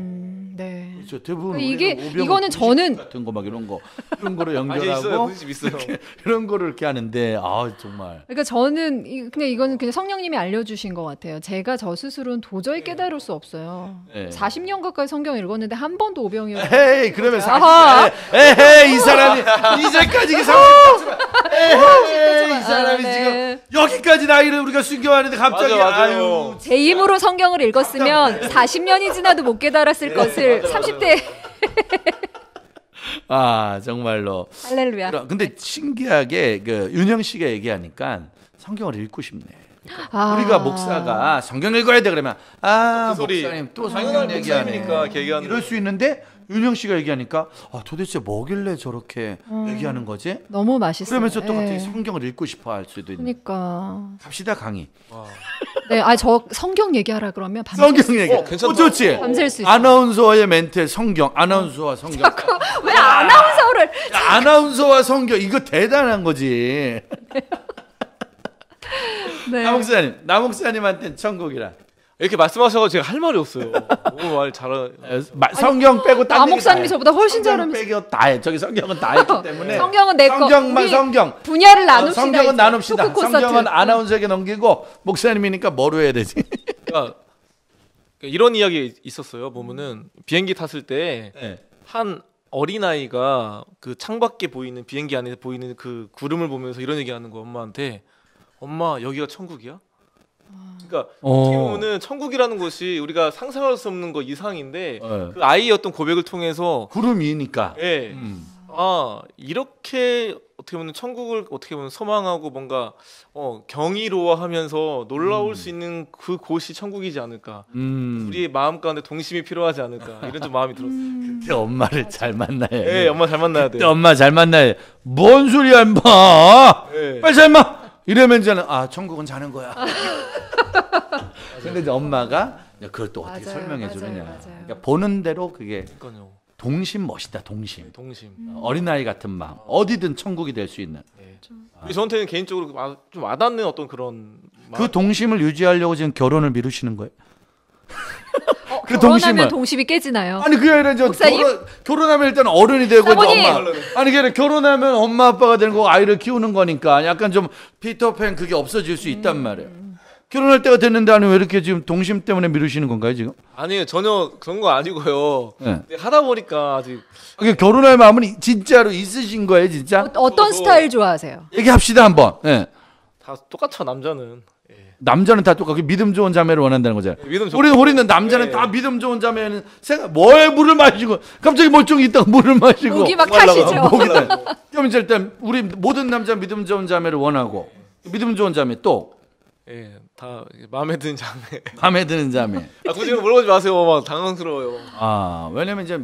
네. 그렇죠. 대부분 이거는 저는 같은 거 막 이런 거로 연결하고 있어요. 이런 거를 이렇게 하는데 정말. 그러니까 저는 그냥 이거는 그냥 성령님이 알려주신 것 같아요. 제가 저 스스로는 도저히 깨달을 수 없어요. 40년 가까이 성경 읽었는데 한 번도 오병이어. 에이 그러면 에이 이 사람이 이제까지 이 사람이 지금 여기까지 나이를 우리가 순교하는데 갑자기 맞아요. 제 힘으로 성경을 읽었으면 40년이 지나도 못 깨달았을 것을 30대 정말로 할렐루야. 근데 신기하게 그 윤영 씨가 얘기하니까 성경을 읽고 싶네. 우리가 목사가 성경 읽어야 돼 그러면 목사님 또 성경 얘기하니까 이럴 수 있는데 윤영 씨가 얘기하니까 도대체 뭐길래 저렇게 얘기하는 거지? 너무 맛있어요. 그러면서 또 갑자기 성경을 읽고 싶어 할 수도 있는. 그러니까 갑시다 강의. 네, 저 성경 얘기하라 그러면 성경 얘기. 괜찮다. 좋지. 밤샐 수 있어. 아나운서와의 멘트 성경. 아나운서와 성경. 자꾸 왜 아나운서를? 아나운서와 성경 이거 대단한 거지. 네. 나 목사님한테는 천국이라. 이렇게 말씀하셔서 제가 할 말이 없어요. 너무 말 잘하. 성경 빼고 딴 얘기 목사님이 저보다 훨씬 잘하면서. 성경 빼고 다 해. 저기 성경은 다 했기 때문에. 성경은 내 거. 성경. 분야를 나눕시다. 성경은 나눕시다. 성경은 아나운서에게 넘기고 목사님이니까 뭐로 해야 되지? 그러니까 이런 이야기 있었어요. 보면은 비행기 탔을 때 한 어린아이가 그 창밖에 보이는 비행기 안에 보이는 그 구름을 보면서 이런 얘기하는 거 엄마한테. 엄마 여기가 천국이야? 그러니까 어떻게 보면은 천국이라는 것이 우리가 상상할 수 없는 거 이상인데 그 아이의 어떤 고백을 통해서 구름 위니까. 이렇게 어떻게 보면 천국을 어떻게 보면 소망하고 뭔가 경이로워하면서 놀라울 수 있는 그 곳이 천국이지 않을까. 우리의 마음 가운데 동심이 필요하지 않을까. 이런 좀 마음이 들었어요. 그때 엄마를 잘 만나야 돼. 네, 엄마 잘 만나야 돼. 그때 엄마 잘 만나야 돼. 뭔 소리야 임마. 빨리 잘 마. 이러면 저는 천국은 자는 거야. 근데 이제 엄마가 그걸 또 어떻게 설명해 주느냐. 그러니까 보는 대로 그게 동심 멋있다. 동심. 어린아이 같은 마음. 어디든 천국이 될 수 있는. 저한테는 개인적으로 좀 와닿는 어떤 그런 그 동심을 유지하려고 지금 결혼을 미루시는 거예요? 그 결혼하면 동심이 깨지나요? 아니 그게 아니라 결혼하면 일단 어른이 되고 사모님. 엄마. 아니 그게 아니라 결혼하면 엄마 아빠가 되는 거 아이를 키우는 거니까 약간 좀 피터팬 그게 없어질 수 있단 말이에요. 결혼할 때가 됐는데 아니 왜 이렇게 지금 동심 때문에 미루시는 건가요 지금? 아니에요, 전혀 그런 거 아니고요. 네. 하다 보니까 아직 결혼할 마음은 진짜로 있으신 거예요 진짜? 어떤 스타일 좋아하세요? 얘기합시다 한번. 네. 다 똑같죠, 남자는. 예. 남자는 다 똑같고 믿음 좋은 자매를 원한다는 거잖아요. 믿음 좋고. 우리는 남자는 다 믿음 좋은 자매는 뭘 물을 마시고 갑자기 멀쩡히 있다가 물을 마시고 목이 막 타시죠. 그럼 이제 일단 우리 모든 남자 믿음 좋은 자매를 원하고 믿음 좋은 자매 또 예, 다 마음에 드는 자매. 마음에 드는 자매. 굳이 물어보지 마세요. 막 당황스러워요. 왜냐면 이제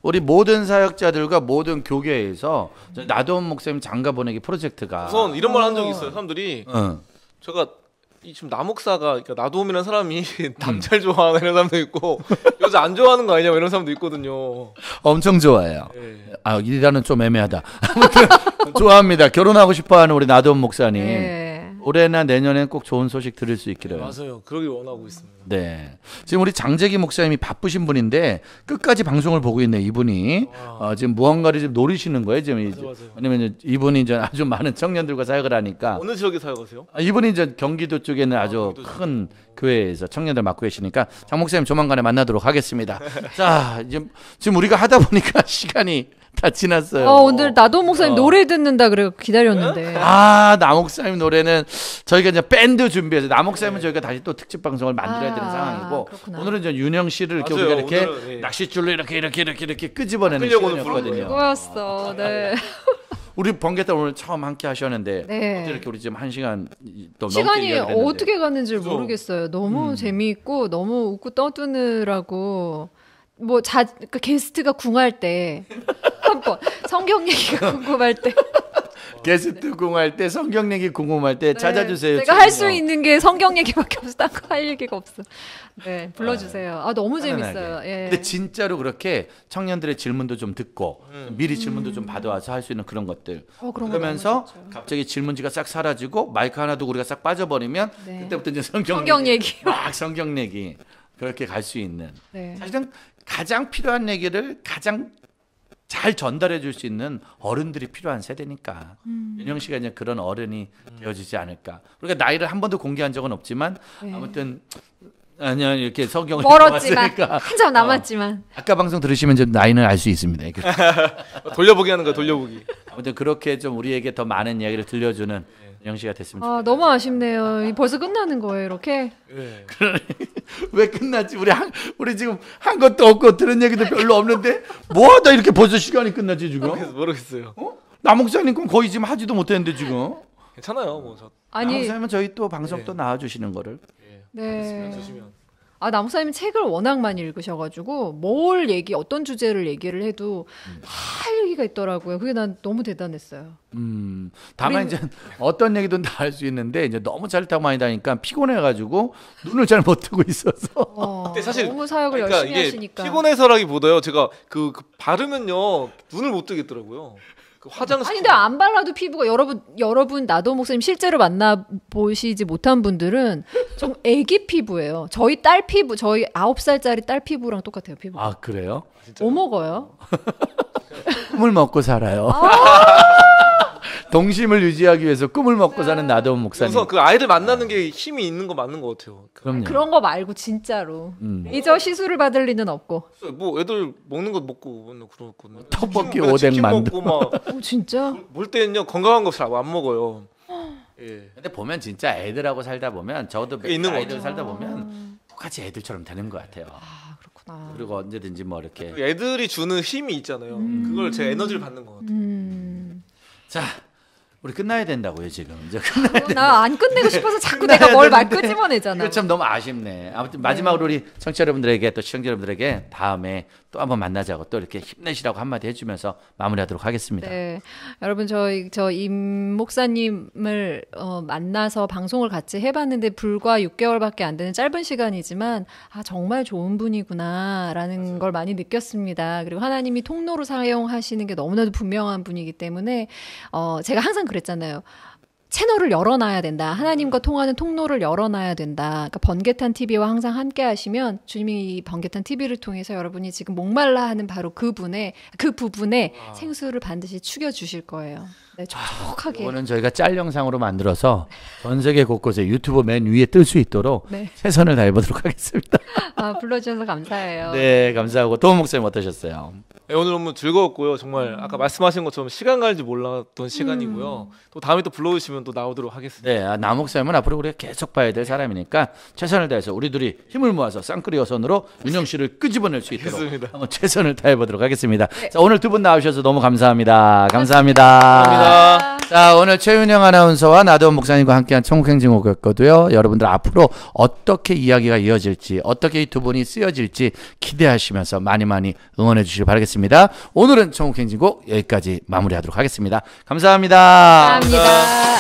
우리 모든 사역자들과 모든 교계에서 나도원 목사님 장가 보내기 프로젝트가 우선 이런 말 한 적이 있어요. 사람들이 제가 지금 남목사가 그러니까 나도움이라는 사람이 남자를 좋아하는 이런 사람도 있고 여자 안 좋아하는 거 아니냐 이런 사람도 있거든요. 엄청 좋아해요. 네. 이라는 좀 애매하다. 아무튼 좋아합니다. 결혼하고 싶어하는 우리 나도원 목사님. 네. 올해나 내년엔 꼭 좋은 소식 들을 수 있기를. 네, 맞아요. 그러길 원하고 있습니다. 네. 지금 우리 장재기 목사님이 바쁘신 분인데 끝까지 방송을 보고 있네 이분이. 지금 무언가를 지금 노리시는 거예요 지금. 맞아요. 왜냐면 이분이 이제 아주 많은 청년들과 사역을 하니까. 어느 지역에 사역하세요? 이분이 이제 경기도 쪽에는 아주 큰 교회에서 청년들 맡고 계시니까 장 목사님 조만간에 만나도록 하겠습니다. 자, 지금 우리가 하다 보니까 시간이 다 지났어요. 오늘 나도 목사님 노래 듣는다 그래 기다렸는데. 나 목사님 노래는 저희가 이제 밴드 준비해서 나 목사님은 저희가 다시 또 특집 방송을 만들어야 되는 상황이고 그렇구나. 오늘은 이제 윤영 씨를 이렇게 맞아요. 우리가 이렇게 오늘은, 예. 낚싯줄로 이렇게 끄집어내는 끌려고 오늘 시간이었거든요. 그거였어. 네. 우리 번개딸 오늘 처음 함께 하셨는데 네. 어떻게 이렇게 우리 지금 1시간 또 넘게 시간이 이야기를 했는데. 어떻게 갔는지 그죠? 모르겠어요. 너무 재미있고 너무 웃고 떠드느라고 그러니까 게스트가 궁할 때 한번 성경 얘기가 궁금할 때 게스트 궁할 때 성경 얘기 궁금할 때 찾아주세요. 제가 할 수 있는 게 성경 얘기밖에 없어. 딴 거 할 얘기가 없어. 네, 불러주세요. 너무 재밌어요. 예. 근데 진짜로 그렇게 청년들의 질문도 좀 듣고 미리 질문도 좀 받아와서 할 수 있는 그런 것들. 그런 거 그러면서 너무 좋죠. 갑자기 질문지가 싹 사라지고 마이크 하나 두고 우리가 싹 빠져버리면 네. 그때부터 이제 성경 얘기. 막 성경 얘기 그렇게 갈 수 있는. 네. 사실은 가장 필요한 얘기를 가장 잘 전달해 줄 수 있는 어른들이 필요한 세대니까 윤영 씨가 이제 그런 어른이 되어지지 않을까. 그러니까 나이를 한 번도 공개한 적은 없지만 아무튼 아니야 이렇게 성경을 멀었지만 읽어봤으니까. 한참 남았지만 아까 방송 들으시면 이제 나이는 알 수 있습니다. 돌려보기 하는 거야, 돌려보기. 아무튼 그렇게 좀 우리에게 더 많은 이야기를 들려주는 윤영 씨가 됐으면 좋겠어요. 너무 아쉽네요. 벌써 끝나는 거예요, 이렇게. 네. 왜 끝났지? 우리 지금 한 것도 없고 들은 얘기도 별로 없는데 뭐하다 이렇게 벌써 시간이 끝나지 지금? 모르겠어요. 남 목사님 건 거의 지금 하지도 못했는데 지금. 괜찮아요, 뭐 저. 남 목사님은 저희 또 방송 또 나와주시는 거를. 네. 주시면. 남목사님은 책을 워낙 많이 읽으셔가지고 어떤 주제를 얘기를 해도 할 얘기가 있더라고요. 그게 난 너무 대단했어요. 다만 이제 어떤 얘기든 다 할 수 있는데 이제 너무 잘 타고 많이 다니까 피곤해가지고 눈을 잘 못 뜨고 있어서. 근데 사실 너무 사역을 그러니까 열심히 이게 하시니까. 피곤해서라기보다요. 제가 그 바르면요 눈을 못 뜨겠더라고요. 그 화장. 아니 근데 안 발라도 피부가 여러분 나도 목사님 실제로 만나 보시지 못한 분들은 좀 애기 피부예요. 저희 딸 피부, 저희 9살짜리 딸 피부랑 똑같아요. 피부. 아 그래요? 뭐 먹어요? 꿈을 먹고 살아요. 동심을 유지하기 위해서 꿈을 먹고 사는 나도원 목사님. 우선 그 아이를 만나는 게 힘이 있는 거 맞는 것 같아요. 그럼요. 그런 거 말고 진짜로. 이저 시술을 받을 리는 없고. 뭐 애들 먹는 거 먹고 그렇거든요. 떡볶이 오뎅 만두. 먹고 막. 진짜? 볼 때는요 건강한 거 잘 안 먹어요. 예. 근데 보면 진짜 애들하고 살다 보면 저도 있는 아이들 거죠. 살다 보면 똑같이 애들처럼 되는 것 같아요. 그렇구나. 그리고 언제든지 뭐 이렇게. 애들이 주는 힘이 있잖아요. 그걸 제 에너지를 받는 것 같아요. 자, 우리 끝나야 된다고요 지금. 이제 끝나야 돼. 나 안 끝내고 싶어서 자꾸 내가 뭘 말 끄집어내잖아. 이거 참 너무 아쉽네. 아무튼 마지막으로 우리 청취자 여러분들에게 또 시청자 여러분들에게 다음에 또 한번 만나자고 또 이렇게 힘내시라고 한마디 해주면서 마무리하도록 하겠습니다. 네, 여러분 저 임 목사님을 만나서 방송을 같이 해봤는데 불과 6개월밖에 안 되는 짧은 시간이지만 정말 좋은 분이구나라는 걸 많이 느꼈습니다. 그리고 하나님이 통로로 사용하시는 게 너무나도 분명한 분이기 때문에 제가 항상 그랬잖아요. 채널을 열어놔야 된다. 하나님과 통하는 통로를 열어놔야 된다. 그러니까 번개탄 TV와 항상 함께 하시면 주님이 번개탄 TV를 통해서 여러분이 지금 목말라 하는 바로 그 부분에 생수를 반드시 축여주실 거예요. 네, 촉촉하게. 이거는 저희가 짤 영상으로 만들어서 전 세계 곳곳에 유튜브 맨 위에 뜰 수 있도록 네. 최선을 다해보도록 하겠습니다. 불러주셔서 감사해요. 네, 감사하고 도움 목사님 어떠셨어요? 네, 오늘 너무 즐거웠고요. 정말 아까 말씀하신 것처럼 시간 가는지 몰랐던 시간이고요. 또 다음에 또 불러주시면 또 나오도록 하겠습니다. 네, 나 목사님은 앞으로 우리가 계속 봐야 될 사람이니까 최선을 다해서 우리 둘이 힘을 모아서 쌍끌이 여선으로 윤영 씨를 끄집어낼 수 있도록 알겠습니다. 한번 최선을 다해보도록 하겠습니다. 네. 자, 오늘 두 분 나오셔서 너무 감사합니다. 감사합니다. 자, 오늘 최윤영 아나운서와 나도원 목사님과 함께한 천국행진곡이었고요. 여러분들 앞으로 어떻게 이야기가 이어질지, 어떻게 이 두 분이 쓰여질지 기대하시면서 많이 많이 응원해 주시길 바라겠습니다. 오늘은 천국행진곡 여기까지 마무리하도록 하겠습니다. 감사합니다. 감사합니다.